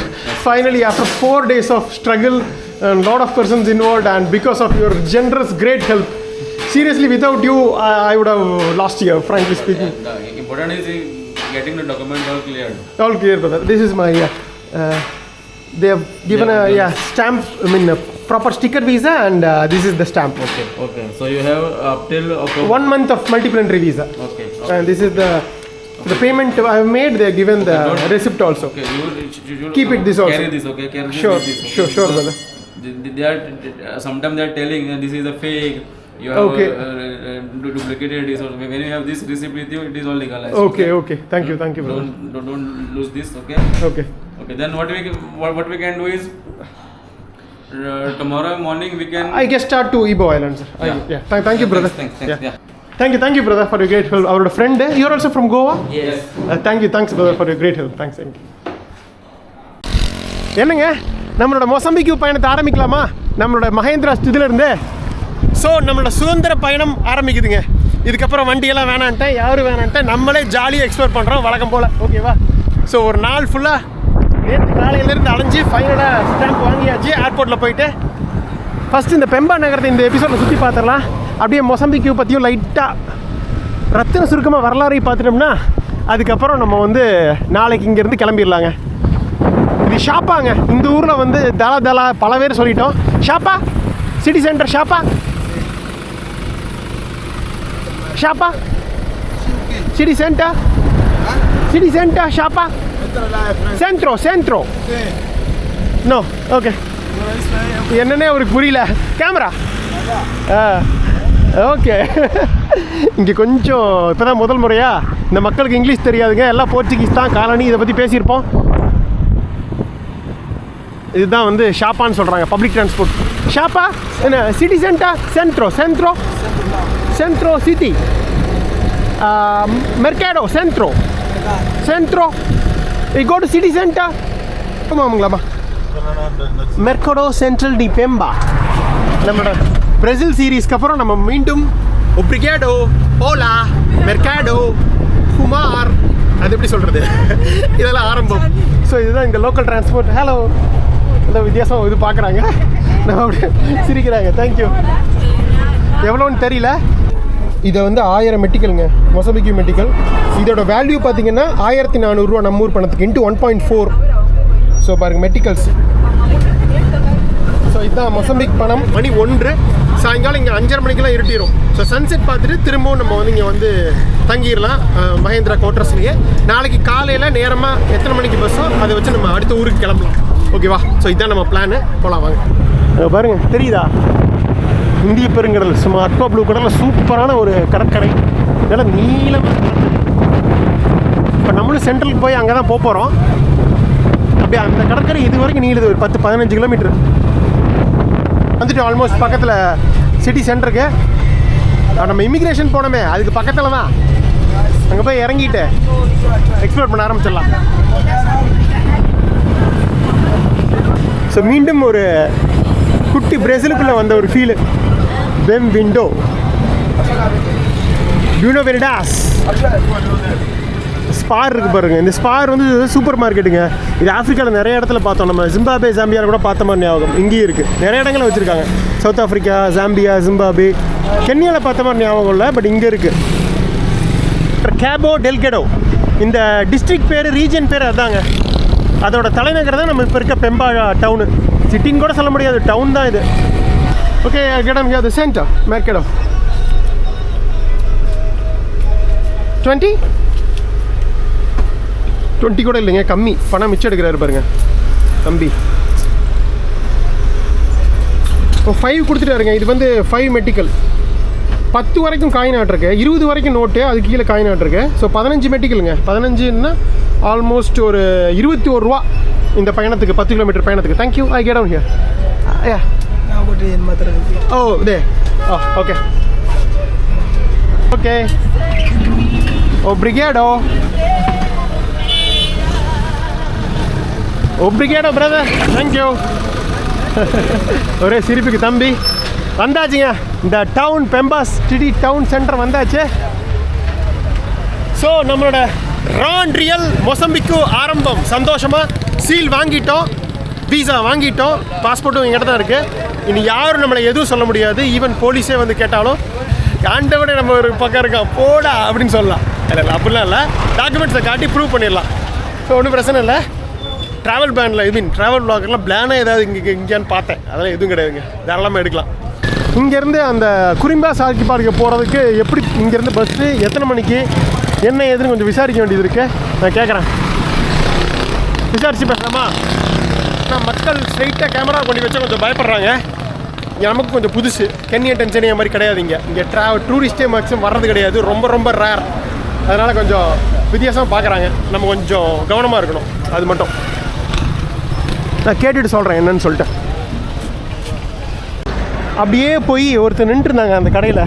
Finally, after 4 days of struggle and lot of persons involved, and because of your generous, great help, seriously, without you, I would have lost here, frankly speaking. The important is getting the document all cleared. All clear, brother. This is my. They have given a stamp. I mean, a proper sticker visa, and this is the stamp. Okay. So you have up till October. 1 month of multiple entry visa. Okay. And this is the payment I have made. They have given the receipt also. Okay. You keep it this also. Carry this. Okay. Carry sure. this. Okay. Sure, brother. They are sometimes they are telling this is a fake. You have duplicated this. When you have this receipt with you, it is all legalized. Okay. Thank you, brother. Don't lose this. Okay. Okay. Then what we can do is tomorrow morning we can. I guess start to Ibo Island, sir. Yeah. Thank you, brother. Thanks. Yeah. Thank you, brother, for your great help. Our friend, you're also from Goa? Yes. Thanks, brother, for your great help. Thanks. என்னங்க நம்மளோட மொசம்பிக்கு பயணத்தை ஆரம்பிக்கலாமா? நம்மளோட மகேந்திரா இதிலேருந்து. So நம்மளோட சுதந்திர பயணம் ஆரம்பிக்குதுங்க. இதுக்கப்புறம் வண்டியெல்லாம் வேணான்ட்டேன், யாரும் வேணான்ட்டேன், நம்மளே ஜாலியாக எக்ஸ்ப்ளோர் பண்ணுறோம் வழக்கம் போல். ஓகேவா? ஸோ ஒரு நாள் ஃபுல்லாக நேற்று காலையிலேருந்து அலைஞ்சு ஃபைனலாக ஸ்டாம்ப் வாங்கியாச்சு. ஏர்போர்ட்டில் போயிட்டு ஃபஸ்ட்டு இந்த பெம்பா நகரத்தை இந்த எபிசோடில் சுற்றி பார்த்துடலாம். அப்படியே மொசம்பிக்கு பற்றியும் லைட்டாக ரத்தின சுருக்கமாக வரலாறையும் பார்த்துட்டோம்னா அதுக்கப்புறம் நம்ம வந்து நாளைக்கு இங்கேருந்து கிளம்பிடலாங்க. இது ஷாப்பாங்க. இந்த ஊரில் வந்து தலா பல பேர் சொல்லிட்டோம். ஷாப்பா, சிட்டி சென்டர் ஷாப்பா, ஷாப்பா, சிட்டி சென்டர், சிட்டி சென்டர் ஷாப்பா, சென்ட்ரோ நோ. ஓகே, என்னன்னே அவருக்கு புரியல. Camera okay. இங்கே கொஞ்சம் இப்போ தான் முதல் முறையாக இந்த மக்களுக்கு இங்கிலீஷ் தெரியாதுங்க. எல்லாம் போர்ச்சுகீஸ் தான், காலனி, இதை பற்றி பேசியிருப்போம். இதுதான் வந்து ஷாப்பான்னு சொல்கிறாங்க, பப்ளிக் டிரான்ஸ்போர்ட். ஷாப்பா என்ன? City centre, Centro city, Mercado, Centro we go to city centre. ஆமாங்களாம்மா, மெர்காடோ சென்ட்ரல் டி பெம்பா. நம்மளோட பிரேசில் சீரீஸ்க்கு அப்புறம் நம்ம மீண்டும் ஒப்ரிகேடோ, போலா, மெர்காடோ, குமார், அது எப்படி சொல்கிறது, இதெல்லாம் ஆரம்பம். ஸோ இதுதான் இந்த லோக்கல் டிரான்ஸ்போர்ட். ஹலோ, இந்த வித்தியாசம் இது பார்க்குறாங்க, நம்ம அப்படியே சிரிக்கிறாங்க. தேங்க்யூ. எவ்வளோன்னு தெரியல. இதை வந்து 1000 மெட்டிக்கலுங்க, மொசம்பிக்கு மெட்டிக்கல். இதோட வேல்யூ பார்த்தீங்கன்னா 1400 ரூபா நம்ம ஊர் பணத்துக்கு, இன்ட்டு 1.4. ஸோ பாருங்கள் மெட்டிக்கல்ஸ். ஸோ இதுதான் மொசம்பிக் பணம். மணி 1 சாயங்காலம். இங்கே 5:30 மணிக்கெல்லாம் இருட்டிடும். ஸோ சன்செட் பார்த்துட்டு திரும்பவும் நம்ம வந்து இங்கே வந்து தங்கிடலாம் மகேந்திரா கோட்ரஸ்லேயே. நாளைக்கு காலையில் நேரமாக எத்தனை மணிக்கு பஸ்ஸோ அதை வச்சு நம்ம அடுத்த ஊருக்கு கிளம்பலாம். ஓகேவா? ஸோ இதுதான் நம்ம பிளானு. போகலாம் வாங்க. பாருங்கள், தெரியுதா இந்திய பெருங்கடல், சும்மா அக்வா ப்ளூ கடலில் சூப்பரான ஒரு கடற்கரை. இதெல்லாம் நீளமாக. இப்போ நம்மளும் சென்ட்ரலுக்கு போய் அங்கே தான் போகிறோம். அப்படியே அந்த கடற்கரை இது வரைக்கும் நீளுது, ஒரு 10-15 கிலோமீட்டர் வந்துட்டு ஆல்மோஸ்ட் பக்கத்தில் சிட்டி சென்டருக்கு. நம்ம இமிக்ரேஷன் போனோமே அதுக்கு பக்கத்தில் தான். அங்கே போய் இறங்கிட்டு எக்ஸ்ப்ளோர் பண்ண ஆரம்பிச்சிடலாம். ஸோ மீண்டும் ஒரு குட்டி பிரேசிலுக்குள்ளே வந்த ஒரு ஃபீலு. பெம் விண்டோ பியூனோ வெரிடாஸ் ஸ்பார் இருக்குது பாருங்கள். இந்த ஸ்பார் வந்து சூப்பர் மார்க்கெட்டுங்க. இது ஆஃப்ரிக்காவில் நிறைய இடத்துல பார்த்தோம். நம்ம ஜிம்பாபே, ஜாம்பியா கூட பார்த்த மாதிரி ஞாபகம். இங்கேயும் இருக்குது, நிறைய இடங்களில் வச்சுருக்காங்க. சவுத் ஆஃப்ரிக்கா, ஜாம்பியா, ஜிம்பாபே, கென்யாவில் பார்த்த மாதிரி ஞாபகம் இல்லை, பட் இங்கே இருக்குது. கேபோ டெல்கேடோ இந்த டிஸ்ட்ரிக்ட் பேர், ரீஜன் பேர் அதாங்க. அதோட தலைநகர் தான் நம்ம இப்போ இருக்க பெம்பா டவுனு. சிட்டின்னு கூட சொல்ல முடியாது, டவுன் தான் இது. ஓகே, கெடம் ஹியர் தி சென்டர் மெர்காடோ. 20 கூட இல்லைங்க, கம்மி. பணம் மிச்சம் எடுக்கிறாரு பாருங்க தம்பி. 5 கொடுத்துட்டாருங்க. இது வந்து 5 மெட்டிக்கல். 10 வரைக்கும் காயின் ஆட்ருக்கு, 20 வரைக்கும் நோட்டு, அதுக்கு கீழே காயின் ஆட்ருக்கு. ஸோ 15 மெட்டிக்கலுங்க. 15ன்னா ஆல்மோஸ்ட் ஒரு 21 ரூபா இந்த பயணத்துக்கு, 10 கிலோமீட்டர் பயணத்துக்கு. Thank you. I get down here. Yeah oh தே oh okay okay. Obrigado. Obrigado brother. Thank you. ஒரே சிரிப்புக்கு தம்பி. வந்தாச்சுங்க இந்த டவுன், பெம்பாஸ் சிட்டி டவுன் சென்டர் வந்தாச்சு. ஸோ நம்மளோட ரான்ரியல் மொசம்பிக்கு ஆரம்பம். சந்தோஷமாக சீல் வாங்கிட்டோம், வீசா வாங்கிட்டோம், பாஸ்போர்ட்டும் எங்கிட்ட தான் இருக்குது. இனி யாரும் நம்மளை எதுவும் சொல்ல முடியாது. ஈவன் போலீஸே வந்து கேட்டாலும் ஆண்டவனே நம்ம ஒரு பக்கம் இருக்கான் போடா அப்படின்னு சொல்லலாம். இல்லை இல்லை, அப்படிலாம் இல்லை. டாக்குமெண்ட்ஸை காட்டி ப்ரூவ் பண்ணிடலாம். ஸோ ஒன்றும் பிரச்சனை இல்லை. ட்ராவல் பேனில் ட்ராவல் பிளாகர்லாம் பிளானாக ஏதாவது இங்கேன்னு பார்த்தேன், அதெல்லாம் எதுவும் கிடையாதுங்க, தாராளமாக எடுக்கலாம். இங்கேருந்து அந்த குரிம்பா சாக்கி பார்க்க போகிறதுக்கு எப்படி, இங்கேருந்து பஸ்ஸு எத்தனை மணிக்கு, என்ன ஏதுன்னு கொஞ்சம் விசாரிக்க வேண்டியது இருக்குது. நான் கேட்குறேன், விசாரிச்சு பேசலாமா? ஆனால் மக்கள் ஸ்ட்ரைட்டாக கேமரா கொண்டு வச்சா கொஞ்சம் பயப்படுறாங்க. நமக்கு கொஞ்சம் புதுசு, கென்யா டென்சனியா மாதிரி கிடையாது. இங்கே டூரிஸ்டே மேக்ஸிமம் வர்றது கிடையாது, ரொம்ப ரொம்ப ரேர். அதனால் கொஞ்சம் வித்தியாசமாக பார்க்குறாங்க. நம்ம கொஞ்சம் கவனமாக இருக்கணும், அது மட்டும். நான் கேட்டுட்டு சொல்கிறேன் என்னன்னு சொல்லிட்டு. அப்படியே போய் ஒருத்தர் நின்றுருந்தாங்க அந்த கடையில்.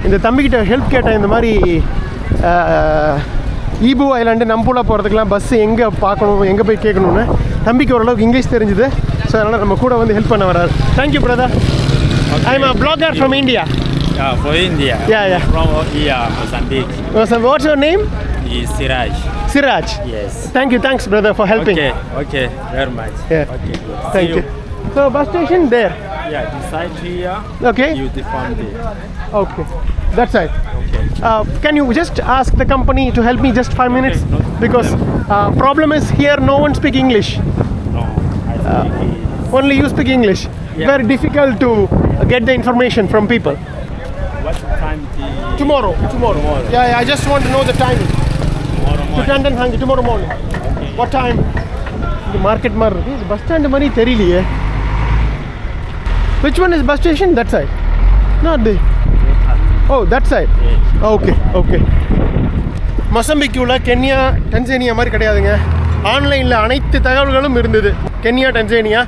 இந்த தம்பிக்கிட்ட ஹெல்ப் கேட்டேன், இந்த மாதிரி ஈபு ஐலாண்டு நம்பூலா போகிறதுக்கெலாம் பஸ்ஸு எங்கே பார்க்கணும், எங்கே போய் கேட்கணுன்னு. தம்பிக்கு ஓரளவுக்கு இங்கிலீஷ் தெரிஞ்சுது. ஸோ அதனால் நம்ம கூட வந்து ஹெல்ப் பண்ண வராரு. Thank you brother. I am a blogger from India. Yeah, for India. Yeah. From here, Mozambique. What's your name? Is Siraj. Siraj. Yes. Thanks brother for helping. Okay, very much. Yeah. Okay, good. Thank See you. So bus station there. Yeah, this side here. Okay. You define there. Okay. That side. Okay. Can you just ask the company to help me just 5 minutes? Okay, no Because problem is here no one speak English. No, I speak Only you speak English. Yeah. Very difficult to get the information from people. what time the Tomorrow. Yeah, I just want to know the timing. tomorrow To morning? Tandan tomorrow morning. What time? The market மாதிரி இருக்கு. இது bus stand மாதிரி தெரியலையே. Which one is bus station? That side. Not the. Oh, that side. Okay. மொசம்பிக்குள்ள Kenya Tanzania மாதிரி கிடையாதுங்க. ஆன்லைனில் அனைத்து தகவல்களும் இருந்தது. கென்யா டன்சேனியா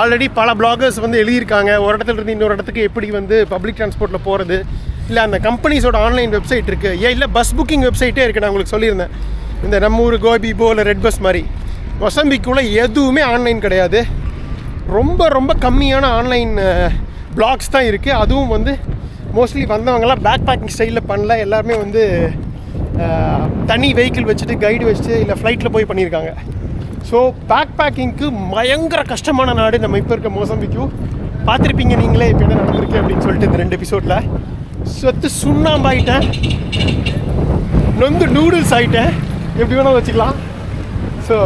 ஆல்ரெடி பல பிளாகர்ஸ் வந்து எழுதியிருக்காங்க. ஒரு இடத்துல இருந்து இன்னொரு இடத்துக்கு எப்படி வந்து பப்ளிக் டிரான்ஸ்போர்ட்டில் போகிறது, இல்லை அந்த கம்பெனிஸோட ஆன்லைன் வெப்சைட் இருக்குது, இல்லை பஸ் புக்கிங் வெப்சைட்டே இருக்குது. நான் உங்களுக்கு சொல்லியிருந்தேன், இந்த நம்ம ஊர் கோபிபோ இல்லை ரெட் பஸ் மாதிரி. மொசம்பிக்குள்ளே எதுவுமே ஆன்லைன் கிடையாது. ரொம்ப கம்மியான ஆன்லைன் பிளாக்ஸ் தான் இருக்குது. அதுவும் வந்து மோஸ்ட்லி வந்தவங்கலாம் பேக் பேக்கிங் ஸ்டைலில் பண்ணல. எல்லாருமே வந்து தனி வெஹிக்கிள் வச்சுட்டு கைடு வச்சுட்டு இல்லை ஃப்ளைட்டில் போய் பண்ணியிருக்காங்க. ஸோ பேக் பேக்கிங்க்கு பயங்கர கஷ்டமான நாடு நம்ம இப்போ இருக்க மொசம்பிக்கு. பார்த்துருப்பீங்க நீங்களே இப்போ என்ன நடந்திருக்கு அப்படின்னு சொல்லிட்டு இந்த 2 எபிசோடில். சொத்து சுண்ணாம்பாயிட்டேன், நொந்து நூடுல்ஸ் ஆகிட்டேன், எப்படி வேணாலும் வச்சுக்கலாம். ஸோ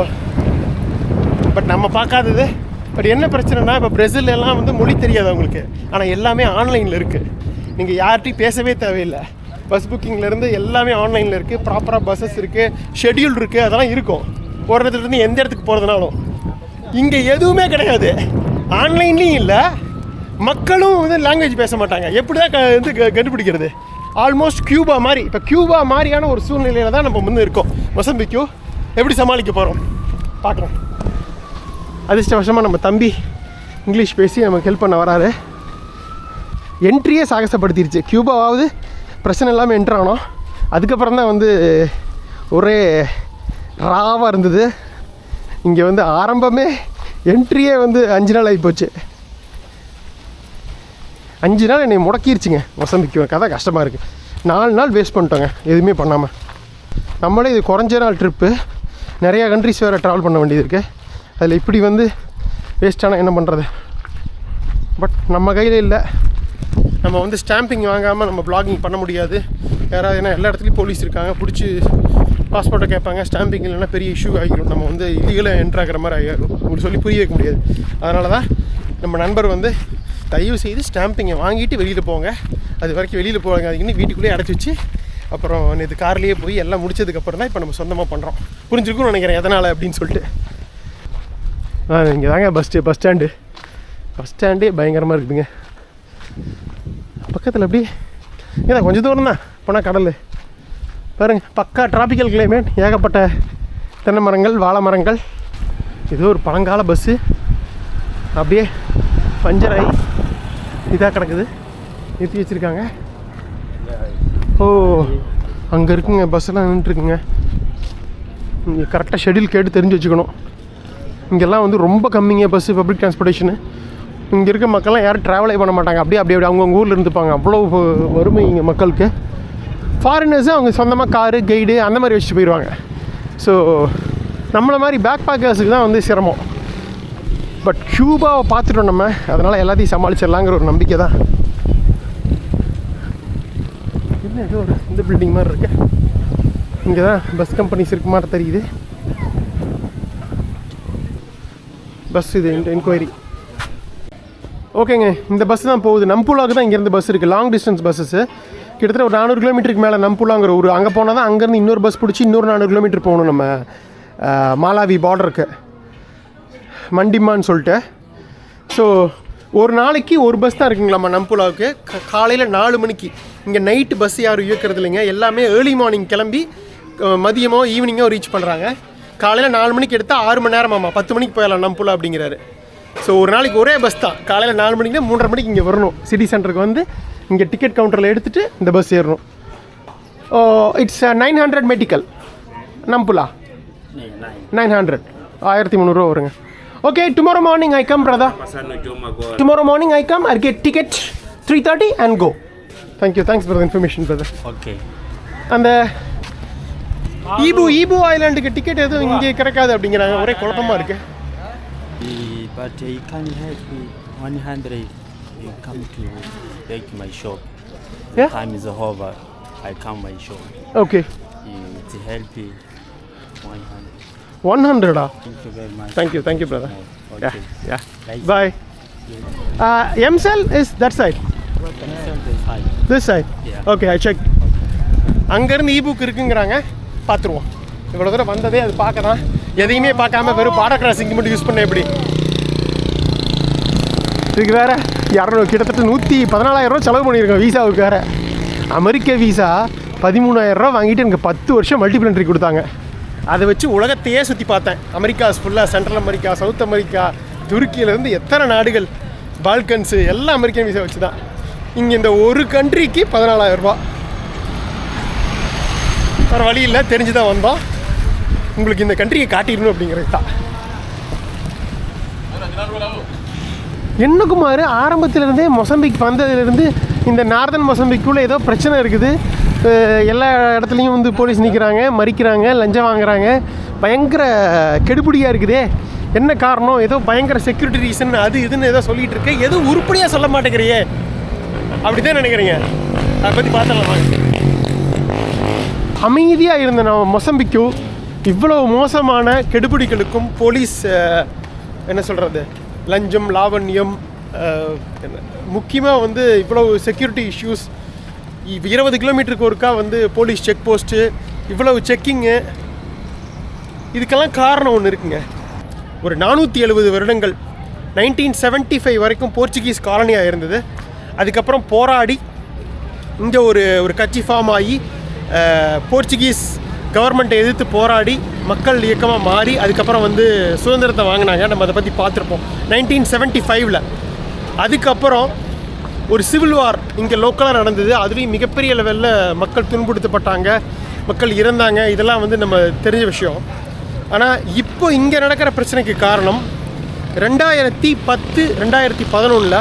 பட் நம்ம பார்க்காதது. பட் என்ன பிரச்சனைனா, இப்போ பிரேசிலெலாம் வந்து மொழி தெரியாது அவங்களுக்கு, ஆனால் எல்லாமே ஆன்லைனில் இருக்குது. நீங்கள் யார்கிட்டையும் பேசவே தேவையில்லை. பஸ் புக்கிங்லேருந்து எல்லாமே ஆன்லைனில் இருக்குது. ப்ராப்பராக பஸ்ஸஸ் இருக்குது, ஷெட்யூல் இருக்குது, அதெல்லாம் இருக்கும். ஒரு இடத்துலேருந்து எந்த இடத்துக்கு போகிறதுனாலும். இங்கே எதுவுமே கிடையாது. ஆன்லைன்லேயும் இல்லை, மக்களும் வந்து லாங்குவேஜ் பேச மாட்டாங்க. எப்படி தான் வந்து கண்டுபிடிக்கிறது? ஆல்மோஸ்ட் கியூபா மாதிரி. இப்போ கியூபா மாதிரியான ஒரு சூழ்நிலையில் தான் நம்ம வந்து இருக்கோம். மொசம்பிக்கு எப்படி சமாளிக்க போகிறோம் பார்க்கலாம். அதிர்ஷ்டவசமாக நம்ம தம்பி இங்கிலீஷ் பேசி நமக்கு ஹெல்ப் பண்ண வராரு. என்ட்ரியே சாகசப்படுத்திடுச்சு. கியூபாவாவது பிரச்சனை இல்லாமல் என்ட்ரு ஆனோம். அதுக்கப்புறம் தான் வந்து ஒரே ராவாக இருந்தது. இங்கே வந்து ஆரம்பமே என்ட்ரியே வந்து 5 நாள் ஆகிப்போச்சு. 5 நாள் என்னை முடக்கிருச்சுங்க. மொசம்பிக்கு கதை கஷ்டமாக இருக்குது. 4 நாள் வேஸ்ட் பண்ணிட்டோங்க எதுவுமே பண்ணாமல். நம்மளே இது குறைஞ்ச நாள் ட்ரிப்பு. நிறையா கண்ட்ரிஸ் வேறு ட்ராவல் பண்ண வேண்டியது இருக்குது. அதில் இப்படி வந்து வேஸ்ட்டானால் என்ன பண்ணுறது? பட் நம்ம கையில் இல்லை. நம்ம வந்து ஸ்டாம்பிங் வாங்காமல் நம்ம ப்ளாகிங் பண்ண முடியாது. யாராவது ஏன்னா எல்லா இடத்துலையும் போலீஸ் இருக்காங்க, பிடிச்சி பாஸ்போர்ட்டை கேட்பாங்க. ஸ்டாம்பிங் இல்லைன்னா பெரிய இஷ்யூ ஆகிடும். நம்ம வந்து இல்லீகலாக என்ட்ராகிற மாதிரி ஆகிடும். உங்களுக்கு சொல்லி புரிய வைக்க முடியாது. அதனால தான் நம்ம நண்பர் வந்து தயவு செய்து ஸ்டாம்பிங்கை வாங்கிட்டு வெளியில் போங்க, அது வரைக்கும் வெளியில் போவாங்க, அதுக்குன்னு வீட்டுக்குள்ளேயே அடைச்சி வச்சு அப்புறம் நேற்று கார்லேயே போய் எல்லாம் முடிச்சதுக்கப்புறம் தான் இப்போ நம்ம சொந்தமாக பண்ணுறோம். புரிஞ்சுருக்குன்னு நினைக்கிறேன் எதனால் அப்படின்னு சொல்லிட்டு. இங்கே தாங்க பஸ் ஸ்டாண்டே பயங்கரமாக இருக்குதுங்க. பக்கத்தில் அப்படி ஏன்னா கொஞ்சம் தூரம் தான் போனால் கடல் பாருங்க. பக்கா டிராபிக்கல் கிளைமேட், ஏகப்பட்ட தென்னை மரங்கள், வாழை மரங்கள். ஏதோ ஒரு பழங்கால பஸ்ஸு அப்படியே பஞ்சர் ஆகி இதாக கிடக்குது, நிறுத்தி வச்சுருக்காங்க. ஓ அங்கே இருக்குங்க பஸ்ஸெல்லாம் நின்றுட்டுருக்குங்க. இங்கே கரெக்டாக ஷெட்யூல் கேட்டு தெரிஞ்சு வச்சுக்கணும். இங்கெல்லாம் வந்து ரொம்ப கம்மிங்க பஸ்ஸு, பப்ளிக் டிரான்ஸ்போர்ட்டேஷனு. இங்கே இருக்க மக்கள்லாம் யாரும் ட்ராவலே பண்ண மாட்டாங்க. அப்படியே அவங்கவுங்க ஊரில் இருந்துப்பாங்க. அவ்வளோ வறுமை இங்கே மக்களுக்கு. ஃபாரினர்ஸு அவங்க சொந்தமாக காரு, கைடு அந்த மாதிரி வச்சுட்டு போயிடுவாங்க. ஸோ நம்மளை மாதிரி பேக் பேக்கர்ஸுக்கு தான் வந்து சிரமம். பட் கியூபாவை பார்த்துட்டோம் நம்ம, அதனால் எல்லாத்தையும் சமாளிச்சிடலாங்கிற ஒரு நம்பிக்கை தான். என்ன ஏதோ ஒரு இந்த பில்டிங் மாதிரி இருக்கு. இங்கே தான் பஸ் கம்பெனிஸ் இருக்கு மாதிரி தெரியுது. பஸ் இது என்கொயரி. ஓகேங்க, இந்த பஸ் தான் போகுது. நம்புலாவுக்கு தான் இங்கேருந்து பஸ் இருக்குது. லாங் டிஸ்டன்ஸ் பஸ்ஸஸ்ஸு கிட்டத்தட்ட ஒரு 400 கிலோமீட்டருக்கு மேலே நம்புலாங்கிற ஊர். அங்கே போனால் தான் அங்கேருந்து இன்னொரு பஸ் பிடிச்சி இன்னொரு 400 கிலோமீட்டர் போகணும் நம்ம மாலாவி பார்டருக்கு, மண்டிமான்னு சொல்லிட்டு. ஸோ ஒரு நாளைக்கு ஒரு பஸ் தான் இருக்குங்களாம்மா நம்புலாவுக்கு. காலையில் 4 மணிக்கு. இங்கே நைட்டு பஸ் யாரும் இயக்கிறது இல்லைங்க. எல்லாமே ஏர்லி மார்னிங் கிளம்பி மதியமோ ஈவினிங்கோ ரீச் பண்ணுறாங்க. காலையில் 4 மணிக்கு எடுத்தால் 6 மணி நேரமாம்மா. 10 மணிக்கு போயிடலாம் நம்புலா அப்படிங்கிறாரு. ஸோ ஒரு நாளைக்கு ஒரே பஸ் தான். காலையில் 4 மணிக்குனா 3:30 மணிக்கு இங்கே வரணும். சிட்டி சென்டருக்கு வந்து இங்கே டிக்கெட் கவுண்டரில் எடுத்துகிட்டு இந்த பஸ் ஏறணும். It's 900 medical நம்புலா. 900 1300 வருங்க. Okay, tomorrow morning I come, brother. Pasal jom agora. Tomorrow morning I come, I'll get ticket 3:30 and go. Thank you. Thanks for the information, brother. Okay. அந்த ஈபு ஐலாண்டுக்கு ticket எதுவும் இங்கே கிடைக்காது அப்படிங்கிறாங்க. ஒரே குழப்பமா இருக்கு. But you can help me 100. You come to take my shop. Yeah? Time is over. I come my shop. Okay. It's help me 100. 100 Thank you very much. Thank you, brother. Okay. Yeah. Right. Bye. MCell is that side. This side. Yeah. Okay, I check. அங்கேருந்து ebook இருக்குங்கிறாங்க, பார்த்துருவோம். இவ்வளோ தூரம் வந்ததே அது பார்க்க தான். எதையுமே பார்க்காம வெறும் பார்டர் கிராசிங் மட்டும் யூஸ் பண்ண எப்படி? இதுக்கு வேறு கிட்டத்தட்ட 114,000 ரூபா செலவு பண்ணியிருக்கோம் வீசாவுக்கு வேறு. அமெரிக்க வீசா 13,000 ரூபா வாங்கிட்டு எனக்கு 10 வருஷம் மல்டிபிள் என்ட்ரி கொடுத்தாங்க. அதை வச்சு உலகத்தையே சுற்றி பார்த்தேன். அமெரிக்காஸ் ஃபுல்லாக, சென்ட்ரல் அமெரிக்கா, சவுத் அமெரிக்கா, துருக்கியிலேருந்து எத்தனை நாடுகள், பால்கன்ஸு எல்லாம் அமெரிக்கன் வீசா வச்சு தான். இங்கே இந்த ஒரு கண்ட்ரிக்கு 14,000 ரூபா. வேறு வழி இல்லை, தெரிஞ்சு தான் வந்தோம். உங்களுக்கு இந்த கண்ட்ரியை காட்டிடணும் அப்படிங்கிறது தான். என்ன குமார், ஆரம்பத்திலேருந்தே மொசம்பிக் வந்ததுலேருந்து இந்த நார்தன் மொசம்பிக்குள்ளே ஏதோ பிரச்சனை இருக்குது. எல்லா இடத்துலையும் வந்து போலீஸ் நிற்கிறாங்க, மறிக்கிறாங்க, லஞ்சம் வாங்குறாங்க, பயங்கர கெடுபிடியாக இருக்குதே. என்ன காரணம்? ஏதோ பயங்கர செக்யூரிட்டி ரீசன் அது இதுன்னு ஏதோ சொல்லிகிட்டு இருக்கு. எதுவும் உருப்படியாக சொல்ல மாட்டேங்கிறியே, அப்படி தான் நினைக்கிறீங்க. அதை பற்றி பார்த்துடலாம். அமைதியாக இருந்த நம்ம மொசம்பிக்கு இவ்வளோ மோசமான கெடுபிடிகளுக்கும் போலீஸ் என்ன சொல்கிறது, லஞ்சம், லாவண்யம், முக்கியமாக வந்து இவ்வளோ செக்யூரிட்டி இஷ்யூஸ், 20 கிலோமீட்டருக்கு ஒருக்கா வந்து போலீஸ் செக் போஸ்ட்டு, இவ்வளவு செக்கிங்கு, இதுக்கெல்லாம் காரணம் ஒன்று இருக்குங்க. ஒரு 470 வருடங்கள் 1975 வரைக்கும் போர்ச்சுகீஸ் காலனியாக இருந்தது. அதுக்கப்புறம் போராடி இங்கே ஒரு கட்சி ஃபார்ம் ஆகி போர்ச்சுகீஸ் கவர்மெண்ட்டை எதிர்த்து போராடி மக்கள் இயக்கமாக மாறி அதுக்கப்புறம் வந்து சுதந்திரத்தை வாங்கினாங்க. நம்ம அதை பற்றி பார்த்துருப்போம் 1975. அதுக்கப்புறம் ஒரு சிவில் வார் இங்கே லோக்கலாக நடந்தது. அதுலேயும் மிகப்பெரிய லெவலில் மக்கள் துன்புறுத்தப்பட்டாங்க, மக்கள் இறந்தாங்க. இதெல்லாம் வந்து நம்ம தெரிஞ்ச விஷயம். ஆனால் இப்போ இங்கே நடக்கிற பிரச்சனைக்கு காரணம் 2010, 2011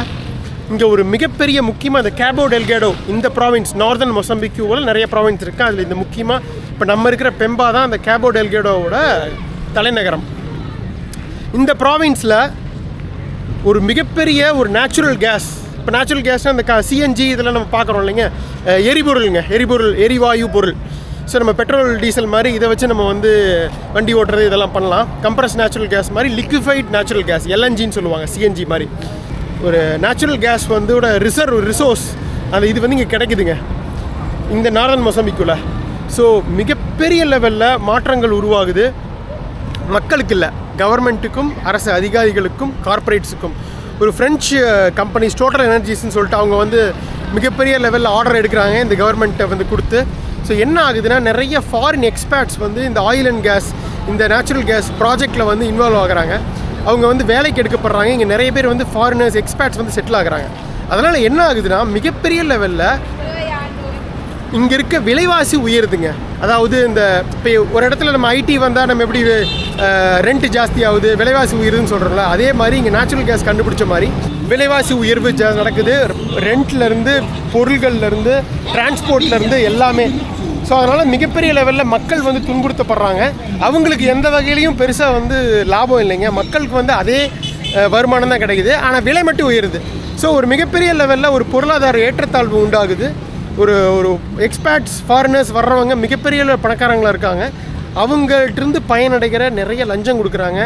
இங்கே ஒரு மிகப்பெரிய முக்கியமாக இந்த கேபோ டெல்கேடோ, இந்த ப்ராவின்ஸ் நார்தன் மொசம்பிக்யூவில் நிறைய ப்ராவின்ஸ் இருக்குது. அதில் இந்த முக்கியமாக இப்போ நம்ம இருக்கிற பெம்பா தான் அந்த கேபோ டெல்கேடோவோட தலைநகரம். இந்த ப்ராவின்ஸில் ஒரு மிகப்பெரிய ஒரு நேச்சுரல் கேஸ், இப்போ நேச்சுரல் கேஸ்னால் அந்த சிஎன்ஜி இதெல்லாம் நம்ம பார்க்குறோம் இல்லைங்க, எரிவாயு பொருள். ஸோ நம்ம பெட்ரோல் டீசல் மாதிரி இதை வச்சு நம்ம வந்து வண்டி ஓட்டுறது இதெல்லாம் பண்ணலாம். கம்ப்ரஸ் நேச்சுரல் கேஸ் மாதிரி லிக்விஃபைட் நேச்சுரல் கேஸ், எல்என்ஜின்னு சொல்லுவாங்க, சிஎன்ஜி மாதிரி ஒரு நேச்சுரல் கேஸ் வந்து ரிசோர்ஸ் அந்த இது வந்து இங்கே கிடைக்குதுங்க இந்த நார்தன் மொசம்பிக்குள்ள. ஸோ மிகப்பெரிய லெவலில் மாற்றங்கள் உருவாகுது. மக்களுக்கு இல்லை, கவர்மெண்ட்டுக்கும், அரசு அதிகாரிகளுக்கும், கார்ப்பரேட்ஸுக்கும். ஒரு ஃப்ரெஞ்சு கம்பெனிஸ் டோட்டல் எனர்ஜிஸ்ன்னு சொல்லிட்டு அவங்க வந்து மிகப்பெரிய லெவலில் ஆர்டர் எடுக்கிறாங்க இந்த கவர்மெண்ட்டை வந்து கொடுத்து. ஸோ என்ன ஆகுதுன்னா, நிறைய ஃபாரின் எக்ஸ்பர்ட்ஸ் வந்து இந்த ஆயில் அண்ட் கேஸ், இந்த நேச்சுரல் கேஸ் ப்ராஜெக்டில் வந்து இன்வால்வ் ஆகுறாங்க. அவங்க வந்து வேலைக்கு எடுக்கப்படுறாங்க. இங்கே நிறைய பேர் வந்து ஃபாரினர்ஸ், எக்ஸ்பர்ட்ஸ் வந்து செட்டில் ஆகுறாங்க. அதனால் என்ன ஆகுதுன்னா, மிகப்பெரிய லெவலில் இங்கே இருக்க விலைவாசி உயருதுங்க. அதாவது இந்த இப்போ ஒரு இடத்துல நம்ம ஐடி வந்தால் நம்ம எப்படி ரெண்ட் ஜாஸ்தி ஆகுது, விலைவாசி உயருதுன்னு சொல்கிறோம்ல, அதே மாதிரி இங்கே நேச்சுரல் கேஸ் கண்டுபிடிச்ச மாதிரி விலைவாசி உயர்வு நடக்குது. ரெண்ட்லேருந்து, பொருள்கள்லேருந்து, டிரான்ஸ்போர்ட்லேருந்து எல்லாமே. ஸோ அதனால் மிகப்பெரிய லெவலில் மக்கள் வந்து துன்புறுத்தப்படுறாங்க. அவங்களுக்கு எந்த வகையிலையும் பெருசாக வந்து லாபம் இல்லைங்க. மக்களுக்கு வந்து அதே வருமானம் தான் கிடைக்குது, ஆனால் விலை மட்டும் உயருது. ஸோ ஒரு மிகப்பெரிய லெவலில் ஒரு பொருளாதார ஏற்றத்தாழ்வு உண்டாகுது. ஒரு எக்ஸ்பர்ட்ஸ், ஃபாரினர்ஸ் வர்றவங்க மிகப்பெரிய பணக்காரங்களாக இருக்காங்க. அவங்கள்ட்டிருந்து பயனடைகிற நிறைய லஞ்சம் கொடுக்குறாங்க.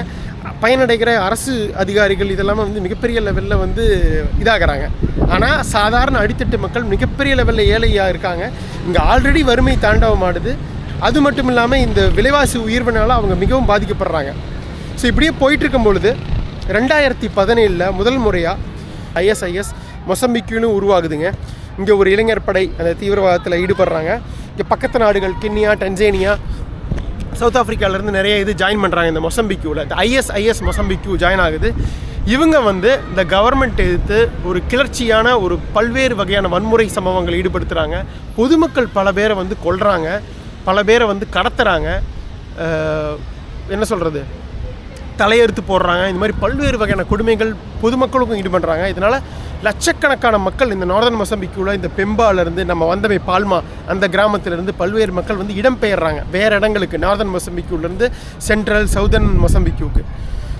பயனடைகிற அரசு அதிகாரிகள் இதெல்லாமே வந்து மிகப்பெரிய லெவலில் வந்து இதாகிறாங்க. ஆனால் சாதாரண அடித்தட்டு மக்கள் மிகப்பெரிய லெவலில் ஏழையாக இருக்காங்க. இங்கே ஆல்ரெடி வறுமை தாண்டவமாடுது. அது மட்டும் இல்லாமல் இந்த விலைவாசி உயர்வுனால அவங்க மிகவும் பாதிக்கப்படுறாங்க. ஸோ இப்படியே போயிட்டுருக்கும் பொழுது 2017 முதல் முறையாக ISIS மொசம்பிக்குன்னு உருவாகுதுங்க. இங்கே ஒரு இளைஞர் படை அந்த தீவிரவாதத்தில் ஈடுபடுறாங்க. இங்கே பக்கத்து நாடுகள் கென்யா, டன்சேனியா, சவுத் ஆஃப்ரிக்காவிலேருந்து நிறைய இது ஜாயின் பண்ணுறாங்க இந்த மொசம்பிக்யூவில். இந்த ISIS மொசம்பிக்யூ ஜாயின் ஆகுது. இவங்க வந்து இந்த கவர்மெண்ட் எதிர்த்து ஒரு கிளர்ச்சியான ஒரு பல்வேறு வகையான வன்முறை சம்பவங்கள் ஈடுபடுத்துகிறாங்க. பொதுமக்கள் பல பேரை வந்து கொல்றாங்க, பல பேரை வந்து கடத்துறாங்க. என்ன சொல்கிறது, தலையெடுத்து போடுறாங்க. இந்த மாதிரி பல்வேறு வகையான கொடுமைகள் பொதுமக்களுக்கும் ஈடு பண்ணுறாங்க. இதனால் லட்சக்கணக்கான மக்கள் இந்த நார்தன் மொசம்பிக்குள்ள இந்த பெம்பாலேருந்து நம்ம வந்தமை பால்மா அந்த கிராமத்திலேருந்து பல்வேறு மக்கள் வந்து இடம்பெயர்றாங்க வேறு இடங்களுக்கு, நார்தன் மொசம்பிக்குலேருந்து சென்ட்ரல் சவுதர்ன் மொசம்பிக்குக்கு.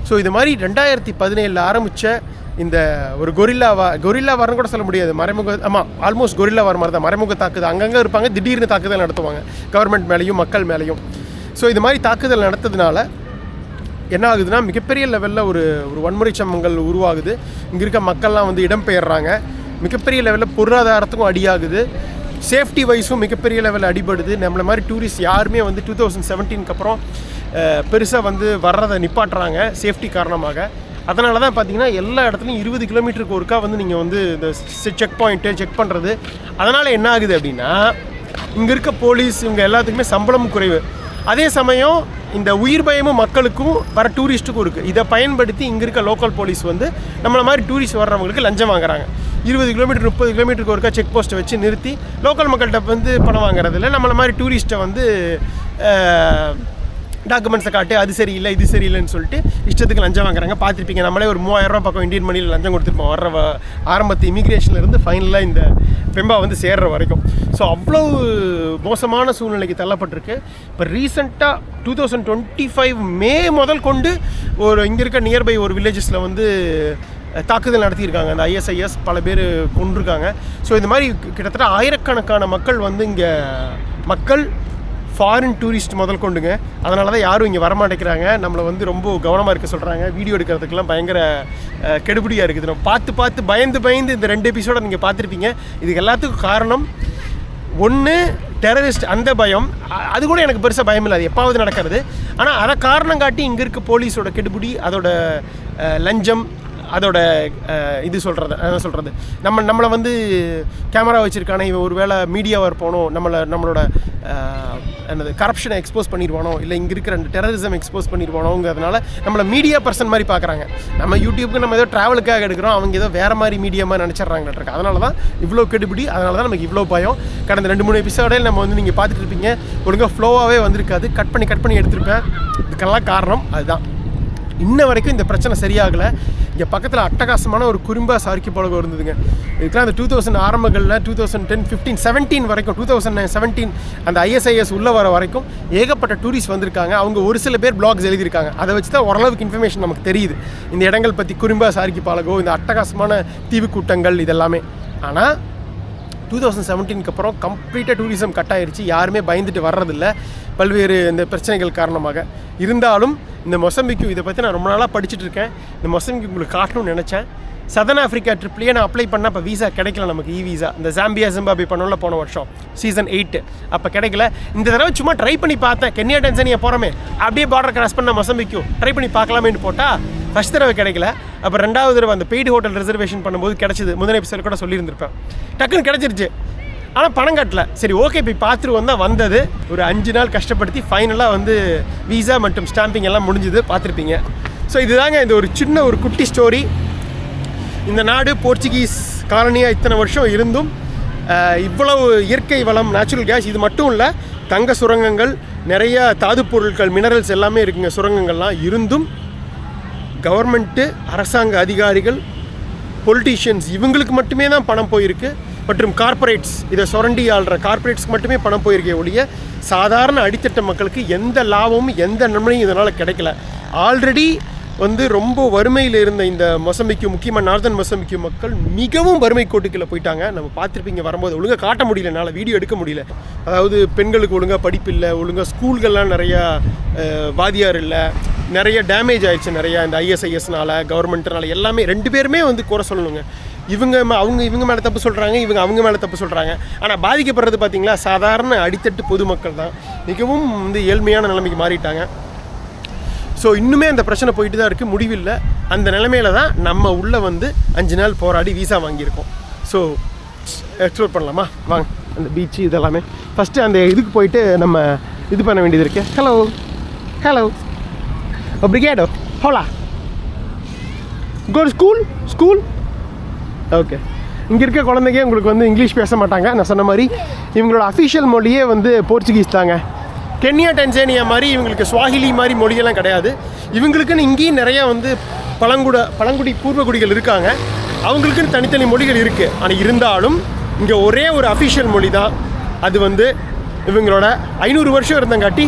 ஸோ இது மாதிரி 2017 ஆரம்பித்த இந்த ஒரு கொரில்லா வார்னு கூட சொல்ல முடியாது, ஆல்மோஸ்ட் கொரில்லா வார் மாதிரி தான். மறைமுக தாக்குதல் அங்கங்கே இருப்பாங்க, திடீர்னு தாக்குதல் நடத்துவாங்க கவர்மெண்ட் மேலேயும் மக்கள் மேலேயும். ஸோ இது மாதிரி தாக்குதல் நடத்ததுனால என்ன ஆகுதுன்னா மிகப்பெரிய லெவலில் ஒரு வன்முறை சம்பவங்கள் உருவாகுது. இங்கே இருக்க மக்கள்லாம் வந்து இடம்பெயர்றாங்க. மிகப்பெரிய லெவலில் பொருளாதாரத்துக்கும் அடியாகுது, சேஃப்டி வைஸும் மிகப்பெரிய லெவலில் அடிபடுது. நம்மளை மாதிரி டூரிஸ்ட் யாருமே வந்து 2017 அப்புறம் பெருசாக வந்து வர்றதை நிப்பாட்டுறாங்க சேஃப்டி காரணமாக. அதனால தான் பார்த்தீங்கன்னா எல்லா இடத்துலையும் 20 கிலோமீட்டருக்கு ஒருக்கா வந்து நீங்கள் வந்து இந்த செக் பாயிண்ட்டு செக் பண்ணுறது. அதனால் என்ன ஆகுது அப்படின்னா இங்கே இருக்க போலீஸ் இவங்க எல்லாத்துக்குமே சம்பளமும் குறைவு. அதே சமயம் இந்த உயிர் பயமும் மக்களுக்கும் வர டூரிஸ்ட்டுக்கும் இருக்குது. இதை பயன்படுத்தி இங்கே இருக்க லோக்கல் போலீஸ் வந்து நம்மளை மாதிரி டூரிஸ்ட் வர்றவங்களுக்கு லஞ்சம் வாங்குறாங்க. 20 கிலோமீட்டர் 30 கிலோமீட்டருக்கு ஒருக்கா செக் போஸ்ட்டை வச்சு நிறுத்தி லோக்கல் மக்கள்கிட்ட வந்து பணம் வாங்குறதில்ல. நம்மளை மாதிரி டூரிஸ்ட்டை வந்து டாக்குமெண்ட்ஸை காட்டு, அது சரியில்லை இது சரியில்லைன்னு சொல்லிட்டு இஷ்டத்துக்கு லஞ்சம் வாங்குறாங்க. பார்த்துருப்பீங்க, நம்மளே ஒரு 3000 ரூபா பக்கம் இந்தியன் மணியில் லஞ்சம் கொடுத்துருப்போம் வர்ற ஆரம்பத்து இமிக்ரேஷன்லேருந்து ஃபைனலாக இந்த பெம்பா வந்து சேர்ற வரைக்கும். ஸோ அவ்வளோ மோசமான சூழ்நிலைக்கு தள்ளப்பட்டிருக்கு. இப்போ ரீசெண்டாக 2025 மே முதல் கொண்டு இங்கே இருக்க நியர்பை ஒரு வில்லேஜஸில் வந்து தாக்குதல் நடத்தியிருக்காங்க. அந்த ISIS பல பேர் கொண்டிருக்காங்க. ஸோ இந்த மாதிரி கிட்டத்தட்ட ஆயிரக்கணக்கான மக்கள் வந்து இங்கே ஃபாரின் டூரிஸ்ட் முதல் கொண்டுங்க. அதனால தான் யாரும் இங்கே வரமாட்டேங்கிறாங்க. நம்மளை வந்து ரொம்ப கவனமாக இருக்க சொல்கிறாங்க. வீடியோ எடுக்கிறதுக்கெல்லாம் பயங்கர கெடுபிடியாக இருக்குது. நம்ம பார்த்து பயந்து இந்த 2 எபிசோட நீங்கள் பார்த்துருப்பீங்க. இதுக்கு எல்லாத்துக்கும் காரணம் ஒன்று டெரரிஸ்ட், அந்த பயம். அது கூட எனக்கு பெருசாக பயம் இல்லை, அது எப்பாவது நடக்கிறது. ஆனால் அதை காரணம் காட்டி இங்கே இருக்க போலீஸோட கெடுபிடி, அதோட லஞ்சம், அதோட இது சொல்கிறது நம்மளை வந்து கேமரா வச்சுருக்கானே இவன் ஒரு வேளை மீடியாவாக இருப்பானோ, நம்மளோட கரப்ஷனை எக்ஸ்போஸ் பண்ணிடுவானோ, இல்லை இங்கே இருக்கிற டெரரிசம் எக்ஸ்போஸ் பண்ணிடுவானோங்கிறதுனால நம்மளை மீடியா பர்சன் மாதிரி பார்க்குறாங்க. நம்ம யூடியூப்புக்கு நம்ம ஏதோ ட்ராவலுக்காக எடுக்கிறோம், அவங்க ஏதோ வேறு மாதிரி மீடியா மாதிரி நினச்சிட்றாங்கன்னு. அதனால தான் இவ்வளோ கெடுபிடி, அதனால தான் நமக்கு இவ்வளோ பயம். கடந்த 2-3 எபிசோடையில் நம்ம வந்து நீங்கள் பார்த்துட்டு இருப்பீங்க, ஒழுங்காக ஃப்ளோவாகவே வந்திருக்காது, கட் பண்ணி எடுத்திருப்பேன். இதுக்கெல்லாம் காரணம் அதுதான். இன்ன வரைக்கும் இந்த பிரச்சனை சரியாகலை. இங்கே பக்கத்தில் அட்டகாசமான ஒரு குறும்பா சார்க்கி பழகம் இருந்ததுங்க. இதுக்கெல்லாம் அந்த 2000 ஆரம்பங்களில் 2010, 15, 17 வரைக்கும் 2017 அந்த ISIS உள்ளே வர வரைக்கும் ஏகப்பட்ட டூரிஸ்ட் வந்திருக்காங்க. அவங்க ஒரு சில பேர் பிளாக்ஸ் எழுதியிருக்காங்க. அதை வச்சு தான் ஓரளவுக்கு இன்ஃபர்மேஷன் நமக்கு தெரியுது இந்த இடங்கள் பற்றி. குறும்பா சார்க்கி பழகம், இந்த அட்டகாசமான தீவு கூட்டங்கள் இதெல்லாமே. ஆனால் 2017 அப்புறம் கம்ப்ளீட்டாக டூரிசம் கட் ஆகிடுச்சு. யாருமே பயந்துட்டு வர்றதில்ல பல்வேறு இந்த பிரச்சனைகள் காரணமாக. இருந்தாலும் இந்த மொசம்பிக்கு இதை பற்றி நான் ரொம்ப நாளாக படிச்சுட்டு இருக்கேன். இந்த மொசம்பிக்கு உங்களுக்கு காட்டணும்னு நினச்சேன். சதர்ன் ஆஃப்ரிக்கா ட்ரிப்லேயே நான் அப்ளை பண்ணால் இப்போ வீசா கிடைக்கல நமக்கு, வீசா. இந்த ஜாம்பியா ஜிம்பாப்வே பண்ணோம்ல போன வருஷம் சீசன் 8, அப்போ கிடைக்கல. இந்த தடவை சும்மா ட்ரை பண்ணி பார்த்தேன். கென்யா டான்சானியா போகிறோமே, அப்படியே பார்டர் கிராஸ் பண்ண மொசம்பிக்கும் ட்ரை பண்ணி பார்க்கலாமேன்னு போட்டால் ஃபஸ்ட் தடவை கிடைக்கல. அப்புறம் 2வது தடவை அந்த பெய்டு ஹோட்டல் ரிசர்வேஷன் பண்ணும்போது கிடச்சிது. முதல் எபிசோட் கூட சொல்லியிருந்திருப்பேன். டக்குன்னு கிடச்சிருச்சு, ஆனால் பணம் கட்டல. சரி ஓகே போய் பார்த்துருவோம் தான் வந்தது. ஒரு 5 நாள் கஷ்டப்படுத்தி ஃபைனலாக வந்து வீசா மற்றும் ஸ்டாம்பிங் எல்லாம் முடிஞ்சுது, பார்த்துருப்பீங்க. ஸோ இதுதாங்க இந்த ஒரு சின்ன ஒரு குட்டி ஸ்டோரி. இந்த நாடு போர்ச்சுகீஸ் காலனியாக இத்தனை வருஷம் இருந்தும் இவ்வளவு இயற்கை வளம், நேச்சுரல் கேஸ், இது மட்டும் இல்லை, தங்க சுரங்கங்கள், நிறைய தாது பொருட்கள், மினரல்ஸ் எல்லாமே இருக்குங்க சுரங்கங்கள்லாம். இருந்தும் கவர்மெண்ட்டு, அரசாங்க அதிகாரிகள், பொலிட்டீஷியன்ஸ் இவங்களுக்கு மட்டுமே தான் பணம் போயிருக்கு. மற்றும் கார்ப்பரேட்ஸ், இதை சுரண்டி ஆள்ற கார்ப்பரேட்ஸ்க்கு மட்டுமே பணம் போயிருக்கே ஒழிய சாதாரண அடித்தட்ட மக்களுக்கு எந்த லாபமும் எந்த நன்மையும் இதனால் கிடைக்கல. ஆல்ரெடி வந்து ரொம்ப வறுமையில் இருந்த இந்த மொசம்பிக்கு, முக்கியமாக நார்தன் மொசம்பிக்கு மக்கள் மிகவும் வறுமை கோட்டுக்குள்ளே போயிட்டாங்க. நம்ம பார்த்துருப்பீங்க வரும்போது. ஒழுங்காக காட்ட முடியல, என்னால் வீடியோ எடுக்க முடியல. அதாவது பெண்களுக்கு ஒழுங்காக படிப்பு இல்லை, ஒழுங்காக ஸ்கூல்கள்லாம் நிறையா வாதியார் இல்லை, நிறைய டேமேஜ் ஆயிடுச்சு நிறையா இந்த ISISனால், கவர்மெண்ட்னால. எல்லாமே 2 பேருமே வந்து குறை சொல்லணுங்க. இவங்க மேலே தப்பு சொல்கிறாங்க, அவங்க மேலே தப்பு சொல்கிறாங்க. ஆனால் பாதிக்கப்படுறது பார்த்திங்களா சாதாரண அடித்தட்டு பொதுமக்கள் தான். மிகவும் வந்து ஏழ்மையான நிலைமைக்கு மாறிட்டாங்க. ஸோ இன்னுமே அந்த பிரச்சனை போயிட்டு தான் இருக்குது, முடிவில்லை. அந்த நிலைமையில தான் நம்ம உள்ளே வந்து 5 நாள் போராடி வீசா வாங்கியிருக்கோம். ஸோ எக்ஸ்ப்ளோர் பண்ணலாமா வாங்க, அந்த பீச்சு இதெல்லாமே. ஃபஸ்ட்டு அந்த இதுக்கு போயிட்டு நம்ம இது பண்ண வேண்டியது இருக்கு. Hello obrigado, hola, go to school. Okay, இங்கே இருக்க குழந்தைங்க உங்களுக்கு வந்து இங்கிலீஷ் பேச மாட்டாங்க. நான் சொன்ன மாதிரி இவங்களோட அஃபிஷியல் மொழியே வந்து போர்ச்சுகீஸ் தாங்க. கென்யா டான்சானியா மாதிரி இவங்களுக்கு ஸ்வாஹிலி மாதிரி மொழியெல்லாம் கிடையாது. இவங்களுக்குன்னு இங்கேயும் நிறையா வந்து பழங்குடி பூர்வகுடிகள் இருக்காங்க. அவங்களுக்குன்னு தனித்தனி மொழிகள் இருக்குது. ஆனால் இருந்தாலும் இங்கே ஒரே ஒரு அஃபிஷியல் மொழி தான். அது வந்து இவங்களோட 500 வருஷம் இருந்தங்காட்டி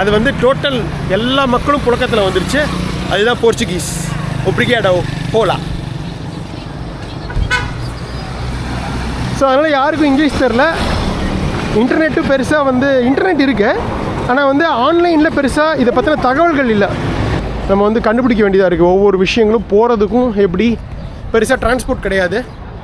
அது வந்து டோட்டல் எல்லா மக்களும் புழக்கத்தில் வந்துருச்சு. அதுதான் போர்ச்சுகீஸ். ஒப்ரிகேடோ போலா. ஸோ அதனால் யாருக்கும் இங்கிலீஷ் தெரில. இன்டர்நெட்டும் பெருசாக வந்து இன்டர்நெட் இருக்குது, ஆனால் வந்து ஆன்லைனில் பெருசாக இதை பற்றின தகவல்கள் இல்லை. நம்ம வந்து கண்டுபிடிக்க வேண்டியதாக இருக்குது. ஒவ்வொரு விஷயங்களும் போகிறதுக்கும் எப்படி பெருசாக டிரான்ஸ்போர்ட் கிடையாது.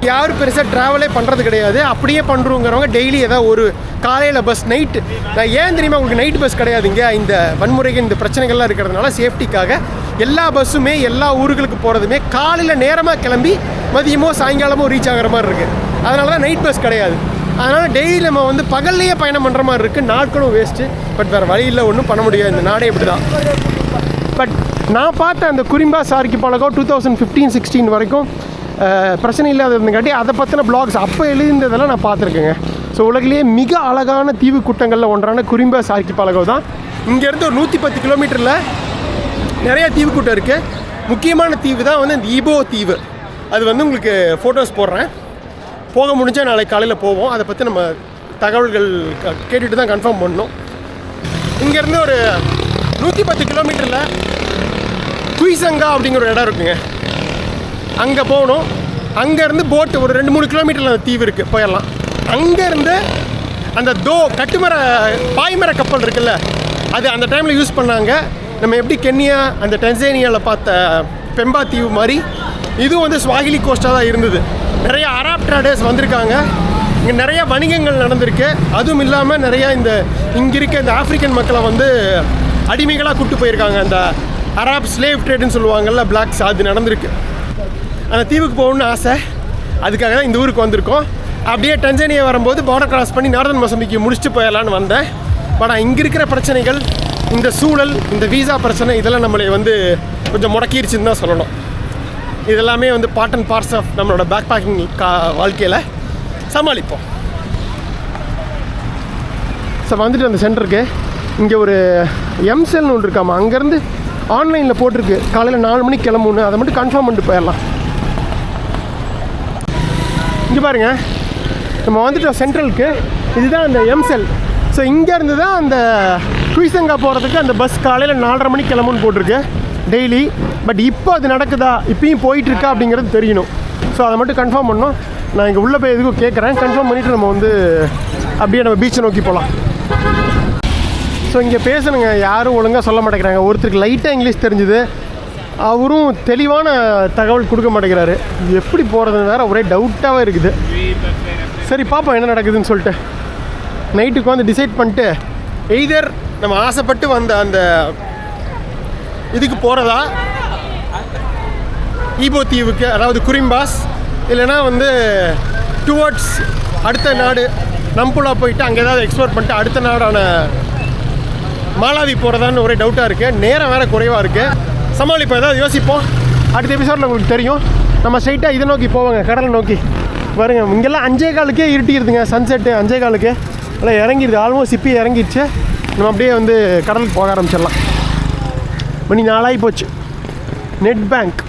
யாரும் பெருசாக ட்ராவலே பண்ணுறது கிடையாது. அப்படியே பண்ணுறோங்கிறவங்க டெய்லி ஏதாவது ஒரு காலையில் பஸ், நைட்டு. நான் ஏன் தெரியுமா உங்களுக்கு நைட் பஸ் கிடையாதுங்க? இந்த வன்முறைகள் இந்த பிரச்சனைகள்லாம் இருக்கிறதுனால சேஃப்டிக்காக எல்லா பஸ்ஸுமே எல்லா ஊர்களுக்கு போகிறதுமே காலையில் நேரமாக கிளம்பி மதியமோ சாயங்காலமோ ரீச் ஆகிற மாதிரி இருக்குது. அதனால தான் நைட் பஸ் கிடையாது. அதனால் டெய்லி நம்ம வந்து பகல்லையே பயணம் பண்ணுற மாதிரி இருக்குது. நாட்களும் வேஸ்ட்டு. பட் வேறு வழியில் ஒன்றும் பண்ண முடியாது. இந்த நாடே இப்படி தான். பட் நான் பார்த்த அந்த குரிம்பாஸ் ஆர்கிபெலாகோ 2015-16 வரைக்கும் பிரச்சனை இல்லாத இருந்தங்காட்டி அதை பற்றின பிளாக்ஸ் அப்போ எழுந்ததெல்லாம் நான் பார்த்துருக்கேங்க. ஸோ உலகிலேயே மிக அழகான தீவு கூட்டங்களில் ஒன்றான குரிம்பாஸ் ஆர்கிபெலாகோ தான். இங்கேருந்து ஒரு 110 கிலோமீட்டரில் நிறையா தீவு கூட்டம் இருக்குது. முக்கியமான தீவு தான் வந்து இந்த ஈபோ தீவு. அது வந்து உங்களுக்கு ஃபோட்டோஸ் போடுறேன். போக முடிஞ்சால் நாளைக்கு காலையில் போவோம். அதை பற்றி நம்ம தகவல்கள் கேட்டுட்டு தான் கன்ஃபார்ம் பண்ணணும். இங்கேருந்து ஒரு 110 கிலோமீட்டரில் குய்சங்கா அப்படிங்கிற ஒரு இடம் இருக்குங்க. அங்கே போகணும். அங்கேருந்து போட்டு ஒரு 2-3 கிலோமீட்டரில் அந்த தீவு இருக்குது, போயிடலாம். அங்கேருந்து அந்த கட்டுமர பாய்மர கப்பல் இருக்குல்ல, அது அந்த டைமில் யூஸ் பண்ணாங்க. நம்ம எப்படி கென்யா அந்த டான்சானியாவில் பார்த்த பெம்பா தீவு மாதிரி இதுவும் வந்து ஸ்வாஹிலி கோஸ்ட்டாக தான் இருந்தது. நிறைய அராப் ட்ரேடர்ஸ் வந்திருக்காங்க. இங்கே நிறைய வணிகங்கள் நடந்திருக்கு. அதுவும் இல்லாமல் நிறையா இங்கே இருக்க இந்த ஆஃப்ரிக்கன் மக்களை வந்து அடிமைகளாக கூப்பிட்டு போயிருக்காங்க. அந்த அராப் ஸ்லேவ் ட்ரேடுன்னு சொல்லுவாங்கள்ல, பிளாக்ஸ், அது நடந்திருக்கு. அந்த தீவுக்கு போகணுன்னு ஆசை. அதுக்காக தான் இந்த ஊருக்கு வந்திருக்கோம். அப்படியே டான்சானியா வரும்போது பார்டர் கிராஸ் பண்ணி நார்தன் மொசாம்பிக்கு முடிச்சுட்டு போயிடலான்னு வந்தேன். பட் இங்கே இருக்கிற பிரச்சனைகள், இந்த சூழல், இந்த வீசா பிரச்சனை, இதெல்லாம் நம்மளை வந்து கொஞ்சம் முடக்கிருச்சுன்னு தான் சொல்லணும். இதெல்லாமே வந்து பார்ட் அண்ட் பார்ட்ஸ் ஆஃப் நம்மளோட பேக் பேக்கிங் வாழ்க்கையில் சமாளிப்போம். ஸோ வந்துட்டு அந்த சென்டருக்கு இங்கே ஒரு எம்செல்னு ஒன்று இருக்காமா, அங்கேருந்து ஆன்லைனில் போட்டிருக்கு காலையில் 4 மணிக்கு கிளம்புன்னு. அதை மட்டும் கன்ஃபார்ம் பண்ணிட்டு போயிடலாம். இங்கே பாருங்கள், நம்ம வந்துட்டோம் சென்ட்ரலுக்கு. இதுதான் அந்த எம்செல். ஸோ இங்கேருந்து தான் அந்த குய்சங்கா போகிறதுக்கு அந்த பஸ் காலையில் 4:30 மணிக்கு கிளம்புன்னு போட்டிருக்கு டெய்லி. பட் இப்போ அது நடக்குதா, இப்பயும் போயிட்டுருக்கா அப்படிங்கிறது தெரியணும். ஸோ அதை மட்டும் கன்ஃபார்ம் பண்ணோம். நான் இங்கே உள்ளே போய் எதுக்கும் கேட்குறேன். கன்ஃபார்ம் பண்ணிவிட்டு நம்ம வந்து அப்படியே நம்ம பீச்சை நோக்கி போகலாம். ஸோ இங்கே பேசணுங்க, யாரும் ஒழுங்காக சொல்ல மாட்டேங்கிறாங்க. ஒருத்தருக்கு லைட்டாக இங்கிலீஷ் தெரிஞ்சுது, அவரும் தெளிவான தகவல் கொடுக்க மாட்டேங்கிறாரு. எப்படி போகிறதுன்னு வேறு ஒரே டவுட்டாகவே இருக்குது. சரி பார்ப்போம் என்ன நடக்குதுன்னு சொல்லிட்டு. நைட்டுக்கு வந்து டிசைட் பண்ணிட்டு எய்தர் நம்ம ஆசைப்பட்டு வந்த அந்த இதுக்கு போகிறதா, ஈபோ தீவுக்கு, அதாவது குரிம்பாஸ், இல்லைனா வந்து டுவர்ட்ஸ் அடுத்த நாடு நம்புலா போயிட்டு அங்கே ஏதாவது எக்ஸ்ப்ளோர் பண்ணிட்டு அடுத்த நாடான மாலாவி போகிறதான்னு ஒரே டவுட்டாக இருக்குது. நேரம் வேறு குறைவாக இருக்குது. சமாளிப்போம், ஏதாவது யோசிப்போம். அடுத்த எபிசோடில் உங்களுக்கு தெரியும். நம்ம ஸ்ட்ரைட்டாக இதை நோக்கி போவாங்க, கடலை நோக்கி. பாருங்க, இங்கெல்லாம் 5:15 இருட்டிடுதுங்க. சன்செட்டு 5:15 எல்லாம் இறங்கிடுது. ஆல்மோஸ்ட் இப்பி இறங்கிடுச்சு. நம்ம அப்படியே வந்து கடலுக்கு போக ஆரம்பிச்சிடலாம். மணி 4 ஆகி போச்சு. Net bank